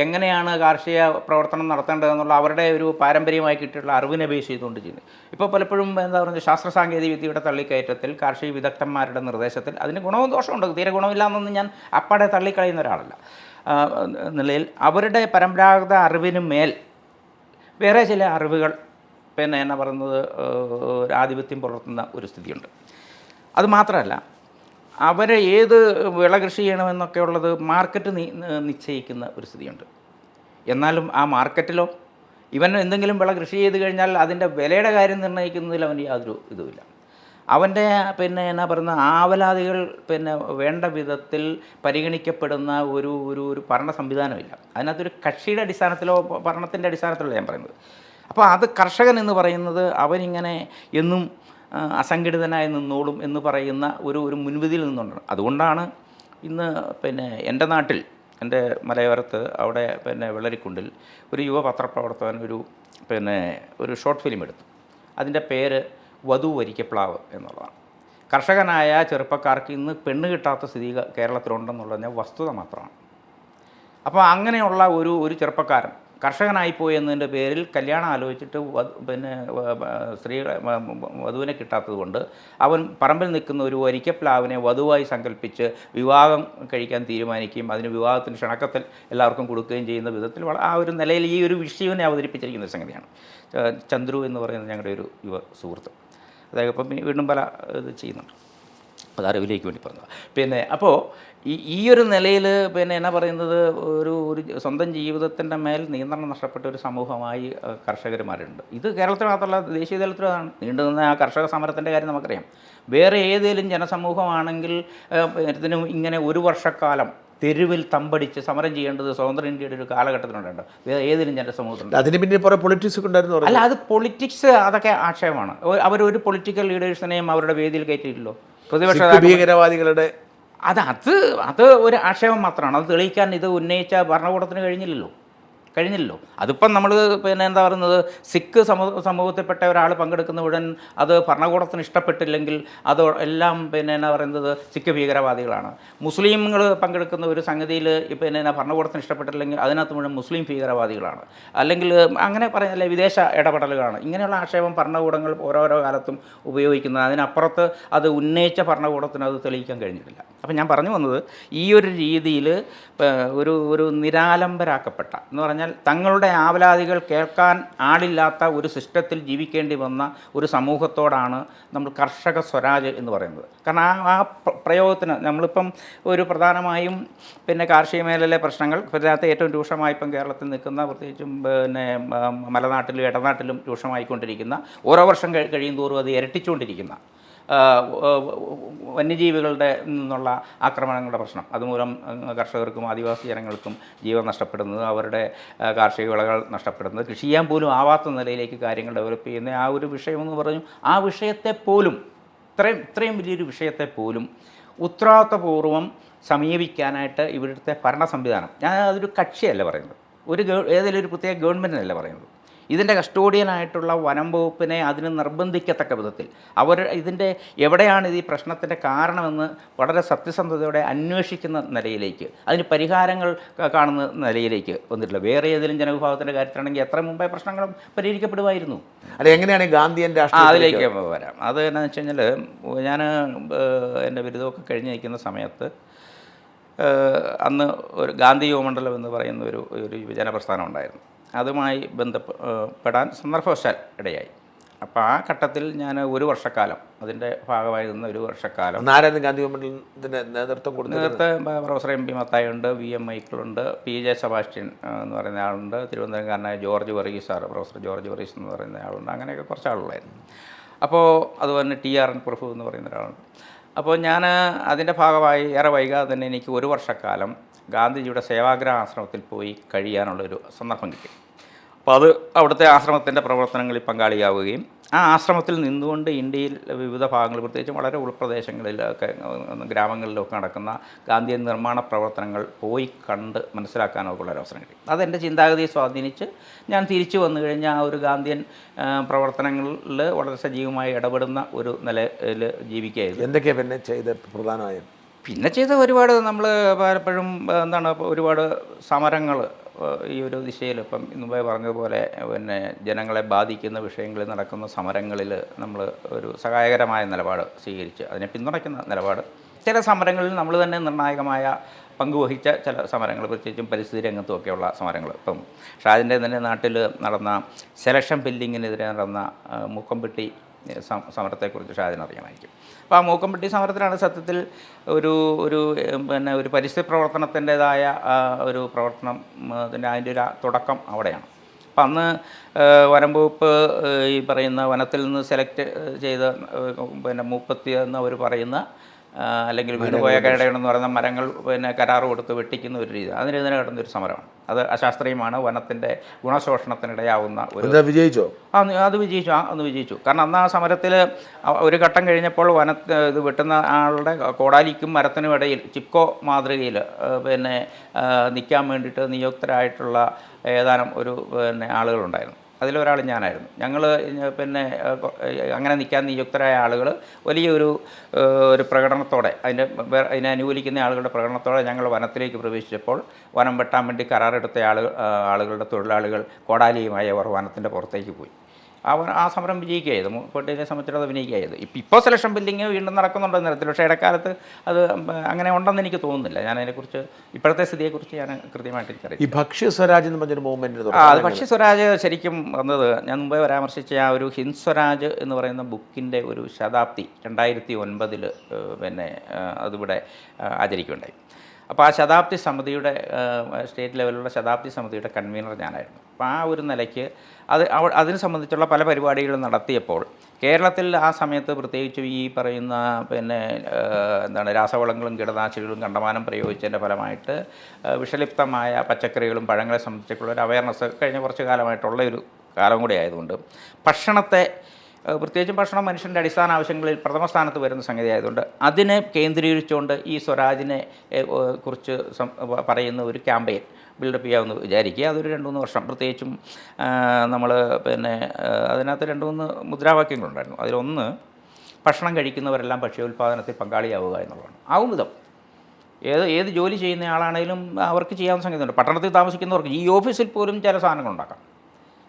എങ്ങനെയാണ് കാർഷിക പ്രവർത്തനം നടത്തേണ്ടതെന്നുള്ള അവരുടെ ഒരു പാരമ്പര്യമായി കിട്ടിയിട്ടുള്ള അറിവിനെ ബേസ് ചെയ്തുകൊണ്ട് ചെയ്യുന്നത്. ഇപ്പോൾ പലപ്പോഴും ശാസ്ത്ര സാങ്കേതിക വിദ്യയുടെ തള്ളിക്കയറ്റത്തിൽ, കാർഷിക വിദഗ്ധന്മാരുടെ നിർദ്ദേശത്തിൽ അതിന് ഗുണവും ദോഷമുണ്ട്. തീരെ ഗുണമില്ല എന്നൊന്നും ഞാൻ അപ്പാടെ തള്ളിക്കളയുന്ന ഒരാളല്ല. നിലയിൽ അവരുടെ പരമ്പരാഗത അറിവിന് മേൽ വേറെ ചില അറിവുകൾ ആധിപത്യം പുലർത്തുന്ന ഒരു സ്ഥിതിയുണ്ട്. അതുമാത്രമല്ല, അവരെ ഏത് വിള കൃഷി ചെയ്യണമെന്നൊക്കെ ഉള്ളത് മാർക്കറ്റ് നിശ്ചയിക്കുന്ന ഒരു സ്ഥിതിയുണ്ട്. എന്നാലും ആ മാർക്കറ്റിലോ ഇവൻ എന്തെങ്കിലും വിള കൃഷി ചെയ്ത് കഴിഞ്ഞാൽ അതിൻ്റെ വിലയുടെ കാര്യം നിർണ്ണയിക്കുന്നതിൽ അവന് യാതൊരു ഇതുമില്ല. അവൻ്റെ ആവലാതികൾ വേണ്ട വിധത്തിൽ പരിഗണിക്കപ്പെടുന്ന ഒരു ഭരണ സംവിധാനമില്ല. അതിനകത്തൊരു കക്ഷിയുടെ അടിസ്ഥാനത്തിലോ ഭരണത്തിൻ്റെ അടിസ്ഥാനത്തിലോ ഞാൻ പറയുന്നത്. അപ്പോൾ അത് കർഷകൻ എന്ന് പറയുന്നത് അവനിങ്ങനെ എന്നും അസംഘടിതനായി നിന്നോളും എന്ന് പറയുന്ന ഒരു മുൻവിധിയിൽ നിന്നുണ്ട്. അതുകൊണ്ടാണ് ഇന്ന് എൻ്റെ നാട്ടിൽ, എൻ്റെ മലയോരത്ത് അവിടെ വെള്ളരിക്കുണ്ടിൽ ഒരു യുവ പത്രപ്രവർത്തകൻ ഒരു ഷോർട്ട് ഫിലിം എടുത്തു. അതിൻ്റെ പേര് വധു വരിക്കപ്ലാവ് എന്നുള്ളതാണ്. കർഷകനായ ചെറുപ്പക്കാർക്ക് ഇന്ന് പെണ്ണ് കിട്ടാത്ത സ്ഥിതി കേരളത്തിലുണ്ടെന്നുള്ളത് വസ്തുത മാത്രമാണ്. അപ്പോൾ അങ്ങനെയുള്ള ഒരു ചെറുപ്പക്കാരൻ കർഷകനായിപ്പോയി എന്നതിൻ്റെ പേരിൽ കല്യാണം ആലോചിച്ചിട്ട് വധുവിനെ കിട്ടാത്തത് കൊണ്ട് അവൻ പറമ്പിൽ നിൽക്കുന്ന ഒരു വരിക്കപ്ലാവിനെ വധുവായി സങ്കല്പിച്ച് വിവാഹം കഴിക്കാൻ തീരുമാനിക്കുകയും അതിന് വിവാഹത്തിന് ക്ഷണക്കത്തിൽ എല്ലാവർക്കും കൊടുക്കുകയും ചെയ്യുന്ന വിധത്തിൽ ആ ഒരു നിലയിൽ ഈ ഒരു വിഷയവിനെ അവതരിപ്പിച്ചിരിക്കുന്ന സംഗതിയാണ്. ചന്ദ്രു എന്ന് പറയുന്നത് ഞങ്ങളുടെ ഒരു യുവ സുഹൃത്ത്. അദ്ദേഹം ഇപ്പം വീണ്ടും പല ഇത് ചെയ്യുന്നുണ്ട്. അത് അറിവിലേക്ക് വേണ്ടി പറഞ്ഞത്. അപ്പോൾ ഈ ഒരു നിലയിൽ പിന്നെ എന്നാ പറയുന്നത്, ഒരു സ്വന്തം ജീവിതത്തിൻ്റെ മേൽ നിയന്ത്രണം നഷ്ടപ്പെട്ട ഒരു സമൂഹമായി കർഷകന്മാരുണ്ട്. ഇത് കേരളത്തിൽ മാത്രമല്ല, ദേശീയ തലത്തിലാണ് നീണ്ടുനിന്ന ആ കർഷക സമരത്തിൻ്റെ കാര്യം നമുക്കറിയാം. വേറെ ഏതെങ്കിലും ജനസമൂഹമാണെങ്കിൽ ഇതിനും ഇങ്ങനെ ഒരു വർഷക്കാലം തെരുവിൽ തമ്പടിച്ച് സമരം ചെയ്യേണ്ടത് സ്വതന്ത്ര ഇന്ത്യയുടെ ഒരു കാലഘട്ടത്തിലുണ്ട്. വേറെ ഏതെങ്കിലും ജനസമൂഹത്തിലുണ്ട്? അതിന് പിന്നെ കുറേ പൊളിറ്റിക്സ് ഉണ്ടായിരുന്നു. അല്ല, അത് പൊളിറ്റിക്സ്, അതൊക്കെ ആക്ഷേപമാണ്. അവരൊരു പൊളിറ്റിക്കൽ ലീഡേഴ്സിനെയും അവരുടെ വേദിയിൽ കയറ്റിയില്ലല്ലോ. പ്രതിപക്ഷ ഭീകരവാദികളുടെ അത് ഒരു ആക്ഷേപം മാത്രമാണ്. അത് തെളിയിക്കാൻ ഇത് ഉന്നയിച്ച ഭരണകൂടത്തിന് കഴിഞ്ഞില്ലല്ലോ. അതിപ്പം നമ്മൾ പിന്നെ എന്താ പറയുന്നത്, സിഖ് സമൂഹത്തിൽപ്പെട്ട ഒരാൾ പങ്കെടുക്കുന്ന ഉടൻ അത് ഭരണകൂടത്തിന് ഇഷ്ടപ്പെട്ടില്ലെങ്കിൽ അത് എല്ലാം പിന്നെ എന്നാ പറയുന്നത് സിഖ് ഭീകരവാദികളാണ്. മുസ്ലിങ്ങൾ പങ്കെടുക്കുന്ന ഒരു സംഗതിയിൽ പിന്നെ എന്നാ ഭരണകൂടത്തിന് ഇഷ്ടപ്പെട്ടില്ലെങ്കിൽ അതിനകത്ത് മുഴുവൻ മുസ്ലിം ഭീകരവാദികളാണ്, അല്ലെങ്കിൽ അങ്ങനെ പറഞ്ഞാൽ വിദേശ ഇടപെടലുകളാണ്. ഇങ്ങനെയുള്ള ആക്ഷേപം ഭരണകൂടങ്ങൾ ഓരോരോ കാലത്തും ഉപയോഗിക്കുന്നത്. അതിനപ്പുറത്ത് അത് ഉന്നയിച്ച ഭരണകൂടത്തിന് അത് തെളിയിക്കാൻ കഴിഞ്ഞിട്ടില്ല. അപ്പം ഞാൻ പറഞ്ഞു വന്നത്, ഈ ഒരു രീതിയിൽ ഒരു നിരാലംബരാക്കപ്പെട്ട എന്ന് പറഞ്ഞാൽ തങ്ങളുടെ ആവലാതികൾ കേൾക്കാൻ ആളില്ലാത്ത ഒരു സിസ്റ്റത്തിൽ ജീവിക്കേണ്ടി വന്ന ഒരു സമൂഹത്തോടാണ് നമ്മൾ കർഷക സ്വരാജ് എന്ന് പറയുന്നത്. കാരണം ആ പ്രയോഗത്തിന് നമ്മളിപ്പം ഒരു പ്രധാനമായും പിന്നെ കാർഷിക മേഖലയിലെ പ്രശ്നങ്ങൾ ഇതിനകത്ത് ഏറ്റവും രൂക്ഷമായി ഇപ്പം കേരളത്തിൽ നിൽക്കുന്ന, പ്രത്യേകിച്ചും പിന്നെ മലനാട്ടിലും ഇടനാട്ടിലും രൂക്ഷമായിക്കൊണ്ടിരിക്കുന്ന, ഓരോ വർഷം കഴിയും തോറും അത് ഇരട്ടിച്ചുകൊണ്ടിരിക്കുന്ന വന്യജീവികളുടെ നിന്നുള്ള ആക്രമണങ്ങളുടെ പ്രശ്നം, അതുമൂലം കർഷകർക്കും ആദിവാസി ജനങ്ങൾക്കും ജീവൻ നഷ്ടപ്പെടുന്നത്, അവരുടെ കാർഷിക വിളകൾ നഷ്ടപ്പെടുന്നത്, കൃഷി ചെയ്യാൻ പോലും ആവാത്ത നിലയിലേക്ക് കാര്യങ്ങൾ ഡെവലപ്പ് ചെയ്യുന്ന ആ ഒരു വിഷയമെന്ന് പറഞ്ഞു. ആ വിഷയത്തെ പോലും ഇത്രയും വലിയൊരു വിഷയത്തെ പോലും ഉത്തരവാദിത്വപൂർവ്വം സമീപിക്കാനായിട്ട് ഇവിടുത്തെ ഭരണ സംവിധാനം, ഞാൻ അതൊരു കക്ഷിയല്ല പറയുന്നത്, ഏതെങ്കിലും ഒരു പ്രത്യേക ഗവൺമെൻറ്റിനല്ല പറയുന്നത്, ഇതിൻ്റെ കസ്റ്റോഡിയനായിട്ടുള്ള വനം വകുപ്പിനെ അതിന് നിർബന്ധിക്കത്തക്ക വിധത്തിൽ ഇതിൻ്റെ എവിടെയാണ് ഈ പ്രശ്നത്തിൻ്റെ കാരണമെന്ന് വളരെ സത്യസന്ധതയോടെ അന്വേഷിക്കുന്ന നിലയിലേക്ക്, അതിന് പരിഹാരങ്ങൾ കാണുന്ന നിലയിലേക്ക് വന്നിട്ടില്ല. വേറെ ഏതെങ്കിലും ജനവിഭാഗത്തിൻ്റെ കാര്യത്തിലാണെങ്കിൽ എത്ര മുമ്പേ പ്രശ്നങ്ങളും പരിഹരിക്കപ്പെടുമായിരുന്നു. അല്ല, എങ്ങനെയാണ് ഗാന്ധിയൻ അതിലേക്ക് വരാം. അത് എന്നാന്ന് വെച്ച് കഴിഞ്ഞാൽ, ഞാൻ എൻ്റെ ബിരുദമൊക്കെ കഴിഞ്ഞ് നിൽക്കുന്ന സമയത്ത് അന്ന് ഒരു ഗാന്ധി യുവമണ്ഡലം എന്ന് പറയുന്ന ഒരു യുവജന പ്രസ്ഥാനം ഉണ്ടായിരുന്നു. അതുമായി ബന്ധപ്പെടാൻ സന്ദർഭവശാൽ ഇടയായി. അപ്പോൾ ആ ഘട്ടത്തിൽ ഞാൻ ഒരു വർഷക്കാലം അതിൻ്റെ ഭാഗമായി നിന്ന ഒരു വർഷക്കാലം ആരായിരുന്നു ഗാന്ധി ഗവൺമെൻറ്റിൻ്റെ നേതൃത്വം കൊടുത്തത്? നേരത്തെ പ്രൊഫസർ എം പി മത്തായുണ്ട്, VM മൈക്കിളുണ്ട്, PJ സെബാസ്റ്റ്യൻ എന്ന് പറയുന്ന ആളുണ്ട്, തിരുവനന്തപുരംകാരനായ George Varghese sir, professor George Varghese എന്ന് പറയുന്ന ആളുണ്ട്. അങ്ങനെയൊക്കെ കുറച്ച് ആളുകളായിരുന്നു. അപ്പോൾ അതുപോലെ TRN പ്രഭു എന്ന് പറയുന്ന ഒരാളുണ്ട്. അപ്പോൾ ഞാൻ അതിൻ്റെ ഭാഗമായി ഏറെ വൈകാതെ തന്നെ എനിക്ക് ഒരു വർഷക്കാലം ഗാന്ധിജിയുടെ സേവാഗ്രഹ ആശ്രമത്തിൽ പോയി കഴിയാനുള്ളൊരു സന്ദർഭം കിട്ടി. അപ്പോൾ അത് അവിടുത്തെ ആശ്രമത്തിൻ്റെ പ്രവർത്തനങ്ങളിൽ പങ്കാളിയാവുകയും ആ ആശ്രമത്തിൽ നിന്നുകൊണ്ട് ഇന്ത്യയിൽ വിവിധ ഭാഗങ്ങൾ, പ്രത്യേകിച്ചും വളരെ ഉൾപ്രദേശങ്ങളിലൊക്കെ ഗ്രാമങ്ങളിലൊക്കെ നടക്കുന്ന ഗാന്ധിയൻ നിർമ്മാണ പ്രവർത്തനങ്ങൾ പോയി കണ്ട് മനസ്സിലാക്കാനൊക്കെ ഉള്ള അവസരം കിട്ടി. അതെൻ്റെ ചിന്താഗതിയെ സ്വാധീനിച്ച് ഞാൻ തിരിച്ചു വന്നു കഴിഞ്ഞാൽ ആ ഒരു ഗാന്ധിയൻ പ്രവർത്തനങ്ങളിൽ വളരെ സജീവമായി ഇടപെടുന്ന ഒരു നിലയിൽ ജീവിക്കുകയായിരുന്നു. എന്തൊക്കെയാണ് പിന്നെ ചെയ്ത് പ്രധാനമായും? പിന്നെ ചെയ്ത ഒരുപാട് നമ്മൾ പലപ്പോഴും ഒരുപാട് സമരങ്ങൾ ഈ ഒരു ദിശയിൽ, ഇപ്പം മുമ്പേ പറഞ്ഞതുപോലെ പിന്നെ ജനങ്ങളെ ബാധിക്കുന്ന വിഷയങ്ങളിൽ നടക്കുന്ന സമരങ്ങളിൽ നമ്മൾ ഒരു സഹായകരമായ നിലപാട് സ്വീകരിച്ച് അതിനെ പിന്തുണയ്ക്കുന്ന നിലപാട്, ചില സമരങ്ങളിൽ നമ്മൾ തന്നെ നിർണായകമായ പങ്കുവഹിച്ച ചില സമരങ്ങൾ, പ്രത്യേകിച്ചും പരിസ്ഥിതി രംഗത്തുമൊക്കെയുള്ള സമരങ്ങൾ. ഇപ്പം ഷാജിൻ്റെ തന്നെ നാട്ടിൽ നടന്ന സെലക്ഷൻ ബില്ലിങ്ങിനെതിരെ നടന്ന മൂക്കംപെട്ടി സമരത്തെക്കുറിച്ച് ഷാജിനറിയാമായിരിക്കും. അപ്പോൾ ആ മൂക്കംപെട്ടി സമരത്തിലാണ് സത്യത്തിൽ ഒരു പരിസ്ഥിതി പ്രവർത്തനത്തിൻ്റേതായ ഒരു പ്രവർത്തനം, അതിൻ്റെ ഒരു തുടക്കം അവിടെയാണ്. അപ്പം അന്ന് വനം വകുപ്പ് ഈ പറയുന്ന വനത്തിൽ നിന്ന് സെലക്ട് ചെയ്ത മൂപ്പത്തി എന്ന് അവർ പറയുന്ന അല്ലെങ്കിൽ വീണുപോയ കേടയെന്ന് പറയുന്ന മരങ്ങൾ കരാറ് കൊടുത്ത് വെട്ടിക്കുന്ന ഒരു രീതി, അതിനെതിരെ കിടന്നൊരു സമരമാണ്. അത് അശാസ്ത്രീയമാണ്, വനത്തിൻ്റെ ഗുണശോഷണത്തിനിടയാവുന്ന ഒരു വിജയിച്ചോ? അത് വിജയിച്ചു. കാരണം അന്ന് ആ സമരത്തിൽ ഒരു ഘട്ടം കഴിഞ്ഞപ്പോൾ ഇത് വെട്ടുന്ന ആളുടെ കോടാലിക്കും മരത്തിനും ഇടയിൽ ചിപ്കോ മാതൃകയിൽ നിൽക്കാൻ വേണ്ടിയിട്ട് നിയുക്തരായിട്ടുള്ള ഏതാനും ആളുകളുണ്ടായിരുന്നു. അതിലൊരാൾ ഞാനായിരുന്നു. ഞങ്ങൾ അങ്ങനെ നിൽക്കാൻ നിയുക്തരായ ആളുകൾ വലിയൊരു പ്രകടനത്തോടെ അതിനെ അനുകൂലിക്കുന്ന ആളുകളുടെ പ്രകടനത്തോടെ ഞങ്ങൾ വനത്തിലേക്ക് പ്രവേശിച്ചപ്പോൾ വനം വെട്ടാൻ വേണ്ടി കരാറെടുത്ത ആളുകളുടെ തൊഴിലാളികൾ കോടാലിയുമായി അവർ വനത്തിൻ്റെ പുറത്തേക്ക് പോയി. ആ സമരം വിജയിക്കുകയത്, കോട്ടയത്തെ സംബന്ധിച്ചിടത്ത് അത് വിജയിക്കുകയത്. ഇപ്പോൾ സെലക്ഷൻ ബില്ലിങ് വീണ്ടും നടക്കുന്നുണ്ടെന്ന് തരത്തിൽ, പക്ഷേ ഇടക്കാലത്ത് അത് അങ്ങനെ ഉണ്ടെന്ന് എനിക്ക് തോന്നുന്നില്ല. ഞാൻ അതിനെക്കുറിച്ച് ഇപ്പോഴത്തെ സ്ഥിതിയെക്കുറിച്ച് ഞാൻ കൃത്യമായിട്ട് എനിക്കറിയാം. ഈ ഭക്ഷ്യ സ്വരാജ് എന്ന് പറഞ്ഞൊരു മൂവ്മെൻറ്റ്, അത് ഭക്ഷ്യ സ്വരാജ് ശരിക്കും വന്നത് ഞാൻ മുമ്പേ പരാമർശിച്ച ആ ഒരു ഹിന്ദ് സ്വരാജ് എന്ന് പറയുന്ന ബുക്കിൻ്റെ ഒരു ശതാബ്ദി 2009 പിന്നെ അതിവിടെ ആചരിക്കുകയുണ്ടായി. അപ്പോൾ ആ ശതാബ്ദി സമിതിയുടെ സ്റ്റേറ്റ് ലെവലിലുള്ള ശതാബ്ദി സമിതിയുടെ കൺവീനർ ഞാനായിരുന്നു. അപ്പോൾ ആ ഒരു നിലയ്ക്ക് അതിനെ സംബന്ധിച്ചുള്ള പല പരിപാടികളും നടത്തിയപ്പോൾ കേരളത്തിൽ ആ സമയത്ത് പ്രത്യേകിച്ചും ഈ പറയുന്ന പിന്നെ രാസവളങ്ങളും കീടനാശിനികളും കണ്ടമാനം പ്രയോഗിച്ചതിൻ്റെ ഫലമായിട്ട് വിഷലിപ്തമായ പച്ചക്കറികളും പഴങ്ങളെ സംബന്ധിച്ചുള്ള ഒരു അവയർനെസ് കഴിഞ്ഞ കുറച്ച് കാലമായിട്ടുള്ള ഒരു കാലം കൂടി ആയതുകൊണ്ട് ഭക്ഷണത്തെ, പ്രത്യേകിച്ചും ഭക്ഷണം മനുഷ്യൻ്റെ അടിസ്ഥാന ആവശ്യങ്ങളിൽ പ്രഥമ സ്ഥാനത്ത് വരുന്ന സംഗതി ആയതുകൊണ്ട് അതിനെ കേന്ദ്രീകരിച്ചുകൊണ്ട് ഈ സ്വരാജിനെ കുറിച്ച് പറയുന്ന ഒരു ക്യാമ്പയിൻ ബിൽഡപ്പ് ചെയ്യാമെന്ന് വിചാരിക്കുക. അതൊരു 2-3 വർഷം, പ്രത്യേകിച്ചും നമ്മൾ പിന്നെ അതിനകത്ത് 2-3 മുദ്രാവാക്യങ്ങളുണ്ടായിരുന്നു. അതിലൊന്ന് ഭക്ഷണം കഴിക്കുന്നവരെല്ലാം ഭക്ഷ്യോൽപാദനത്തിൽ പങ്കാളിയാവുക എന്നുള്ളതാണ്. ആവും വിധം ഏത് ജോലി ചെയ്യുന്ന ആളാണെങ്കിലും അവർക്ക് ചെയ്യാവുന്ന സംഗതിയുണ്ട്. പട്ടണത്തിൽ താമസിക്കുന്നവർക്ക് ഈ ഓഫീസിൽ പോലും ചില സാധനങ്ങൾ ഉണ്ടാക്കാം.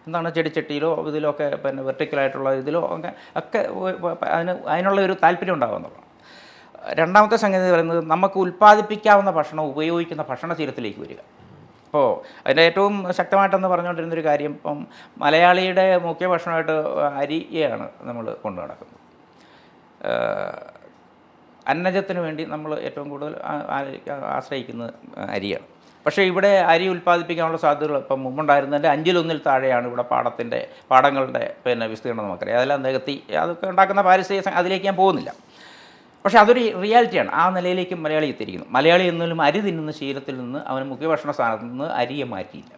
എന്താണ്, ചെടിച്ചട്ടിയിലോ ഇതിലോ ഒക്കെ പിന്നെ വെർട്ടിക്കലായിട്ടുള്ള ഇതിലോ ഒക്കെ അതിനുള്ള ഒരു താല്പര്യം ഉണ്ടാകുമെന്നുള്ളതാണ്. രണ്ടാമത്തെ സംഗതി പറയുന്നത് നമുക്ക് ഉൽപ്പാദിപ്പിക്കാവുന്ന ഭക്ഷണം ഉപയോഗിക്കുന്ന ഭക്ഷണശീലത്തിലേക്ക് വരിക. അപ്പോൾ അതിൻ്റെ ഏറ്റവും ശക്തമായിട്ടെന്ന് പറഞ്ഞുകൊണ്ടിരുന്നൊരു കാര്യം, ഇപ്പം മലയാളിയുടെ മുഖ്യ ഭക്ഷണമായിട്ട് അരിയാണ് നമ്മൾ കൊണ്ടു നടക്കുന്നത്. അന്നജത്തിന് വേണ്ടി നമ്മൾ ഏറ്റവും കൂടുതൽ ആശ്രയിക്കുന്നത് അരിയാണ്. പക്ഷേ ഇവിടെ അരി ഉൽപ്പാദിപ്പിക്കാനുള്ള സാധ്യതകൾ ഇപ്പം മുമ്പുണ്ടായിരുന്നതിൻ്റെ 1/5 താഴെയാണ് ഇവിടെ പാടങ്ങളുടെ പിന്നെ വിസ്തീർണം നമുക്കറിയാം. അതെല്ലാം നികത്തി അതൊക്കെ ഉണ്ടാക്കുന്ന പാരിസ്ഥിതിക അതിലേക്ക് ഞാൻ പോകുന്നില്ല. പക്ഷേ അതൊരു റിയാലിറ്റിയാണ്. ആ നിലയിലേക്ക് മലയാളി എത്തിയിരിക്കുന്നു. മലയാളി എന്നാലും അരി തിന്നുന്ന ശീലത്തിൽ നിന്ന് അവന് മുഖ്യഭക്ഷണ സ്ഥാനത്ത് നിന്ന് അരിയെ മാറ്റിയില്ല.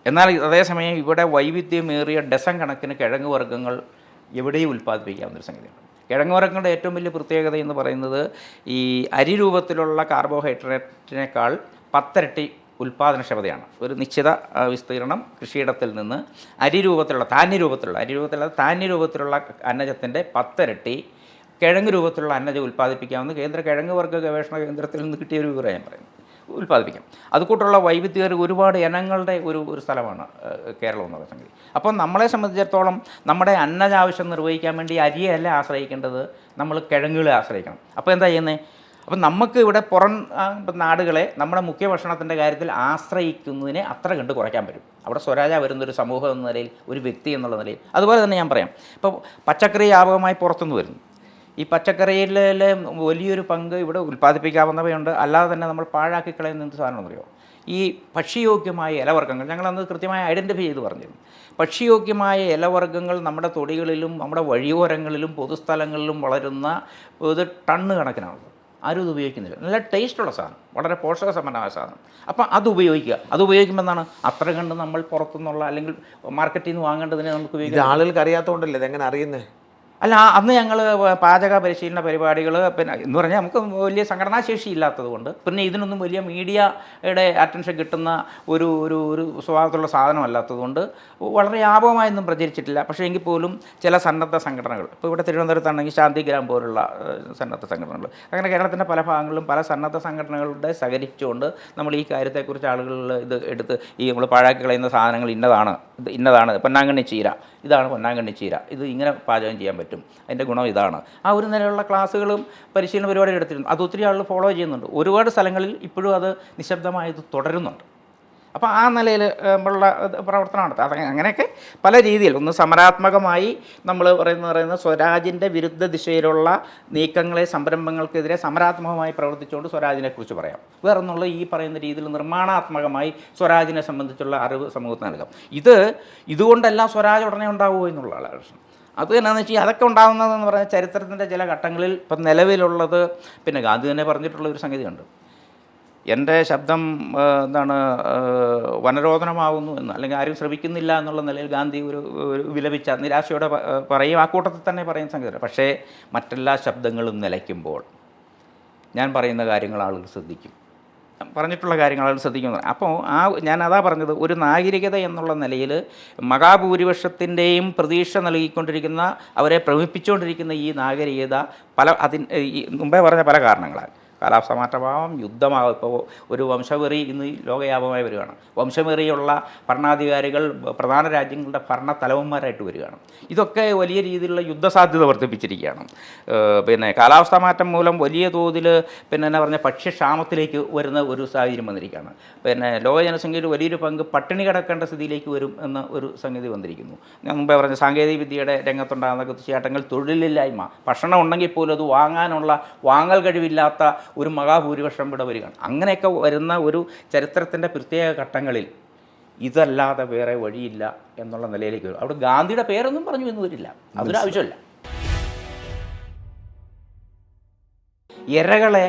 എന്നാൽ അതേസമയം ഇവിടെ വൈവിധ്യമേറിയ ഡസൻ കണക്കിന് കിഴങ്ങ് വർഗ്ഗങ്ങൾ എവിടെയും ഉൽപ്പാദിപ്പിക്കാവുന്നൊരു സംഗതിയാണ്. കിഴങ്ങ് വർഗ്ഗങ്ങളുടെ ഏറ്റവും വലിയ പ്രത്യേകത എന്ന് പറയുന്നത് ഈ അരി രൂപത്തിലുള്ള കാർബോഹൈഡ്രേറ്റിനേക്കാൾ 10 ഇരട്ടി ഉൽപ്പാദനക്ഷമതയാണ്. ഒരു നിശ്ചിത വിസ്തീർണം കൃഷിയിടത്തിൽ നിന്ന് അരി രൂപത്തിലുള്ള ധാന്യ രൂപത്തിലുള്ള അന്നജത്തിൻ്റെ 10 ഇരട്ടി കിഴങ്ങ് രൂപത്തിലുള്ള അന്നജം ഉൽപ്പാദിപ്പിക്കാമെന്ന് കേന്ദ്ര കിഴങ്ങ് വർഗ്ഗ ഗവേഷണ കേന്ദ്രത്തിൽ നിന്ന് കിട്ടിയ ഒരു വിവരം ഞാൻ പറയുന്നത്. ഉൽപ്പാദിപ്പിക്കാം. അതുകൂട്ടുള്ള വൈവിധ്യേറിയ ഒരുപാട് ഇനങ്ങളുടെ ഒരു സ്ഥലമാണ് കേരളം എന്ന് പറയുന്ന സംഗതി. അപ്പം നമ്മളെ സംബന്ധിച്ചിടത്തോളം നമ്മുടെ അന്നജാവശ്യം നിർവഹിക്കാൻ വേണ്ടി അരിയല്ല ആശ്രയിക്കേണ്ടത്, നമ്മൾ കിഴങ്ങുകളെ ആശ്രയിക്കണം. അപ്പോൾ എന്താ ചെയ്യുന്നത്? അപ്പം നമുക്ക് ഇവിടെ പുറം നാടുകളെ നമ്മുടെ മുഖ്യ ഭക്ഷണത്തിൻ്റെ കാര്യത്തിൽ ആശ്രയിക്കുന്നതിനെ അത്ര കണ്ട് കുറയ്ക്കാൻ പറ്റും. അവിടെ സ്വരാജ വരുന്നൊരു സമൂഹം എന്ന നിലയിൽ, ഒരു വ്യക്തി എന്നുള്ള നിലയിൽ. അതുപോലെ തന്നെ ഞാൻ പറയാം, ഇപ്പോൾ പച്ചക്കറി വ്യാപകമായി പുറത്തുനിന്ന് വരുന്നു. ഈ പച്ചക്കറിയിലെ വലിയൊരു പങ്ക് ഇവിടെ ഉൽപ്പാദിപ്പിക്കാവുന്നവയുണ്ട്. അല്ലാതെ തന്നെ നമ്മൾ പാഴാക്കി കളയുന്ന എന്ത് സാധനം എന്നറിയോ? ഈ ഭക്ഷ്യയോഗ്യമായ ഇലവർഗ്ഗങ്ങൾ ഞങ്ങളന്ന് കൃത്യമായി ഐഡൻറ്റിഫൈ ചെയ്ത് പറഞ്ഞിരുന്നു. ഭക്ഷ്യയോഗ്യമായ ഇലവർഗ്ഗങ്ങൾ നമ്മുടെ തൊടികളിലും നമ്മുടെ വഴിയോരങ്ങളിലും പൊതുസ്ഥലങ്ങളിലും വളരുന്ന ഒരു ടണ്ണ് കണക്കിനാണുള്ളത്. ആരും ഇത് ഉപയോഗിക്കുന്നില്ല. നല്ല ടേസ്റ്റുള്ള സാധനം, വളരെ പോഷകസമ്പന്നമായ സാധനം. അപ്പം അത് ഉപയോഗിക്കുക. അത് ഉപയോഗിക്കുമ്പോൾ എന്താണ്, അത്ര കണ്ട് നമ്മൾ പുറത്തുനിന്നുള്ള അല്ലെങ്കിൽ മാർക്കറ്റിൽ നിന്ന് വാങ്ങേണ്ടതിനെ നമുക്ക് ഉപയോഗിക്കാം. ആളുകൾക്ക് അറിയാത്തതുകൊണ്ടല്ലേ ഇതെങ്ങനെ അറിയുന്നത്? അല്ല, അന്ന് ഞങ്ങൾ പാചക പരിശീലന പരിപാടികൾ പിന്നെ എന്ന് പറഞ്ഞാൽ നമുക്ക് വലിയ സംഘടനാശേഷി ഇല്ലാത്തത് കൊണ്ട്, പിന്നെ ഇതിനൊന്നും വലിയ മീഡിയയുടെ അറ്റൻഷൻ കിട്ടുന്ന ഒരു ഒരു ഒരു സ്വഭാവത്തിലുള്ള സാധനമല്ലാത്തത് കൊണ്ട് വളരെ വ്യാപകമായൊന്നും പ്രചരിച്ചിട്ടില്ല. പക്ഷേ എങ്കിൽ പോലും ചില സന്നദ്ധ സംഘടനകൾ, ഇപ്പോൾ ഇവിടെ തിരുവനന്തപുരത്താണെങ്കിൽ ശാന്തിഗ്രാം പോലുള്ള സന്നദ്ധ സംഘടനകൾ, അങ്ങനെ കേരളത്തിൻ്റെ പല ഭാഗങ്ങളിലും പല സന്നദ്ധ സംഘടനകളുടെ സഹകരിച്ചുകൊണ്ട് നമ്മൾ ഈ കാര്യത്തെക്കുറിച്ച് ആളുകൾ ഇത് എടുത്ത് ഈ നമ്മൾ പാഴാക്കി കളയുന്ന സാധനങ്ങൾ ഇന്നതാണ് പൊന്നാങ്കണ്ണി ചീര, ഇതാണ് പൊന്നാങ്കണ്ണി ചീര, ഇത് ഇങ്ങനെ പാചകം ചെയ്യാൻ പറ്റും, അതിൻ്റെ ഗുണം ഇതാണ്, ആ ഒരു നിലയിലുള്ള ക്ലാസ്സുകളും പരിശീലന പരിപാടികൾ എടുത്തിരുന്നു. അത് ഒത്തിരി ആളുകൾ ഫോളോ ചെയ്യുന്നുണ്ട്. ഒരുപാട് സ്ഥലങ്ങളിൽ ഇപ്പോഴും അത് നിശബ്ദമായത് തുടരുന്നുണ്ട്. അപ്പോൾ ആ നിലയിൽ ഉള്ള പ്രവർത്തനം നടത്തുക. അത് അങ്ങനെയൊക്കെ പല രീതിയിൽ, ഒന്ന് സമരാത്മകമായി നമ്മൾ പറയുന്ന സ്വരാജിൻ്റെ വിരുദ്ധ ദിശയിലുള്ള നീക്കങ്ങളെ, സംരംഭങ്ങൾക്കെതിരെ സമരാത്മകമായി പ്രവർത്തിച്ചുകൊണ്ട് സ്വരാജിനെക്കുറിച്ച് പറയാം. വേറൊന്നുള്ള ഈ പറയുന്ന രീതിയിൽ നിർമ്മാണാത്മകമായി സ്വരാജിനെ സംബന്ധിച്ചുള്ള അറിവ് സമൂഹത്തിന് നൽകാം. ഇതുകൊണ്ടെല്ലാം സ്വരാജ് ഉടനെ ഉണ്ടാവുമോ എന്നുള്ളതാണ് പ്രശ്നം. അത് എന്നാന്ന് വെച്ചാൽ അതൊക്കെ ഉണ്ടാകുന്നതെന്ന് പറഞ്ഞാൽ ചരിത്രത്തിൻ്റെ ചില ഘട്ടങ്ങളിൽ ഇപ്പം നിലവിലുള്ളത്, പിന്നെ ഗാന്ധി തന്നെ പറഞ്ഞിട്ടുള്ള ഒരു സംഗതിയുണ്ട്, എൻ്റെ ശബ്ദം വനരോധനമാകുന്നു എന്ന്, അല്ലെങ്കിൽ ആരും ശ്രമിക്കുന്നില്ല എന്നുള്ള നിലയിൽ ഗാന്ധി ഒരു വിലപിച്ച നിരാശയോടെ പറയും. ആ കൂട്ടത്തിൽ തന്നെ പറയുന്ന സംഗതി. പക്ഷേ മറ്റെല്ലാ ശബ്ദങ്ങളും നിലയ്ക്കുമ്പോൾ ഞാൻ പറയുന്ന കാര്യങ്ങൾ ആളുകൾ ശ്രദ്ധിക്കും, പറഞ്ഞിട്ടുള്ള കാര്യങ്ങൾ ആളുകൾ ശ്രദ്ധിക്കുന്നു. അപ്പോൾ ഞാനതാ പറഞ്ഞത്, ഒരു നാഗരികത എന്നുള്ള നിലയിൽ മഹാഭൂരിപക്ഷത്തിൻ്റെയും പ്രതീക്ഷ നൽകിക്കൊണ്ടിരിക്കുന്ന, അവരെ ഭ്രമിപ്പിച്ചുകൊണ്ടിരിക്കുന്ന ഈ നാഗരികത ഈ മുമ്പേ പറഞ്ഞ പല കാരണങ്ങളാൽ, കാലാവസ്ഥ മാറ്റമാവാം, യുദ്ധമാവാം. ഇപ്പോൾ ഒരു വംശവെറി ഇന്ന് ലോകവ്യാപകമായി വരികയാണ്. വംശവെറിയുള്ള ഭരണാധികാരികൾ പ്രധാന രാജ്യങ്ങളുടെ ഭരണ തലവന്മാരായിട്ട് വരികയാണ്. ഇതൊക്കെ വലിയ രീതിയിലുള്ള യുദ്ധസാധ്യത വർദ്ധിപ്പിച്ചിരിക്കുകയാണ്. പിന്നെ കാലാവസ്ഥാ മാറ്റം മൂലം വലിയ തോതിൽ പിന്നെ എന്നാ പറഞ്ഞ ഭക്ഷ്യക്ഷാമത്തിലേക്ക് വരുന്ന ഒരു സാഹചര്യം വന്നിരിക്കുകയാണ്. പിന്നെ ലോക ജനസംഖ്യയിൽ വലിയൊരു പങ്ക് പട്ടിണി കിടക്കേണ്ട സ്ഥിതിയിലേക്ക് വരും എന്ന ഒരു സംഗതി വന്നിരിക്കുന്നു. ഞാൻ മുമ്പേ പറഞ്ഞ സാങ്കേതിക വിദ്യയുടെ രംഗത്തുണ്ടാകുന്ന കുത്തിച്ചാട്ടങ്ങൾ, തൊഴിലില്ലായ്മ, ഭക്ഷണം ഉണ്ടെങ്കിൽ പോലും അത് വാങ്ങൽ കഴിവില്ലാത്ത ഒരു മഹാഭൂരിപക്ഷം ഇവിടെ വരികയാണ്. അങ്ങനെയൊക്കെ വരുന്ന ഒരു ചരിത്രത്തിൻ്റെ പ്രത്യേക ഘട്ടങ്ങളിൽ ഇതല്ലാതെ വേറെ വഴിയില്ല എന്നുള്ള നിലയിലേക്ക് വരും. അവിടെ ഗാന്ധിയുടെ പേരൊന്നും പറഞ്ഞു എന്ന് വരില്ല, അതൊരു ആവശ്യമില്ല. ഇരകളെ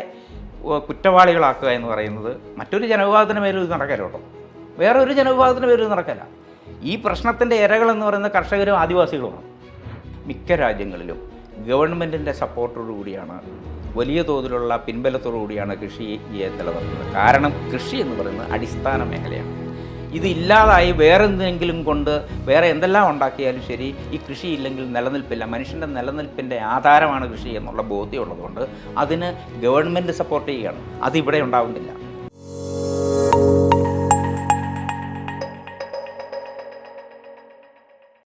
കുറ്റവാളികളാക്കുക എന്ന് പറയുന്നത് മറ്റൊരു ജനവിഭാഗത്തിൻ്റെ പേരിൽ ഇത് നടക്കല്ല കേട്ടോ, വേറെ ഒരു ജനവിഭാഗത്തിൻ്റെ പേരിൽ ഇത് നടക്കല്ല. ഈ പ്രശ്നത്തിൻ്റെ ഇരകളെന്ന് പറയുന്ന കർഷകരും ആദിവാസികളുമാണ്. മിക്ക രാജ്യങ്ങളിലും ഗവൺമെൻറ്റിൻ്റെ സപ്പോർട്ടോടുകൂടിയാണ്, വലിയ തോതിലുള്ള പിൻബലത്തോടു കൂടിയാണ് കൃഷിയെ നിലനിർത്തുന്നത്. കാരണം കൃഷി എന്ന് പറയുന്നത് അടിസ്ഥാന മേഖലയാണ്. ഇതില്ലാതായി വേറെ എന്തെങ്കിലും കൊണ്ട് വേറെ എന്തെല്ലാം ഉണ്ടാക്കിയാലും ശരി, ഈ കൃഷി ഇല്ലെങ്കിൽ നിലനിൽപ്പില്ല. മനുഷ്യൻ്റെ നിലനിൽപ്പിൻ്റെ ആധാരമാണ് കൃഷി എന്നുള്ള ബോധ്യമുള്ളതുകൊണ്ട് അതിന് ഗവൺമെൻറ് സപ്പോർട്ട് ചെയ്യുകയാണ്. അതിവിടെ ഉണ്ടാകുന്നില്ല.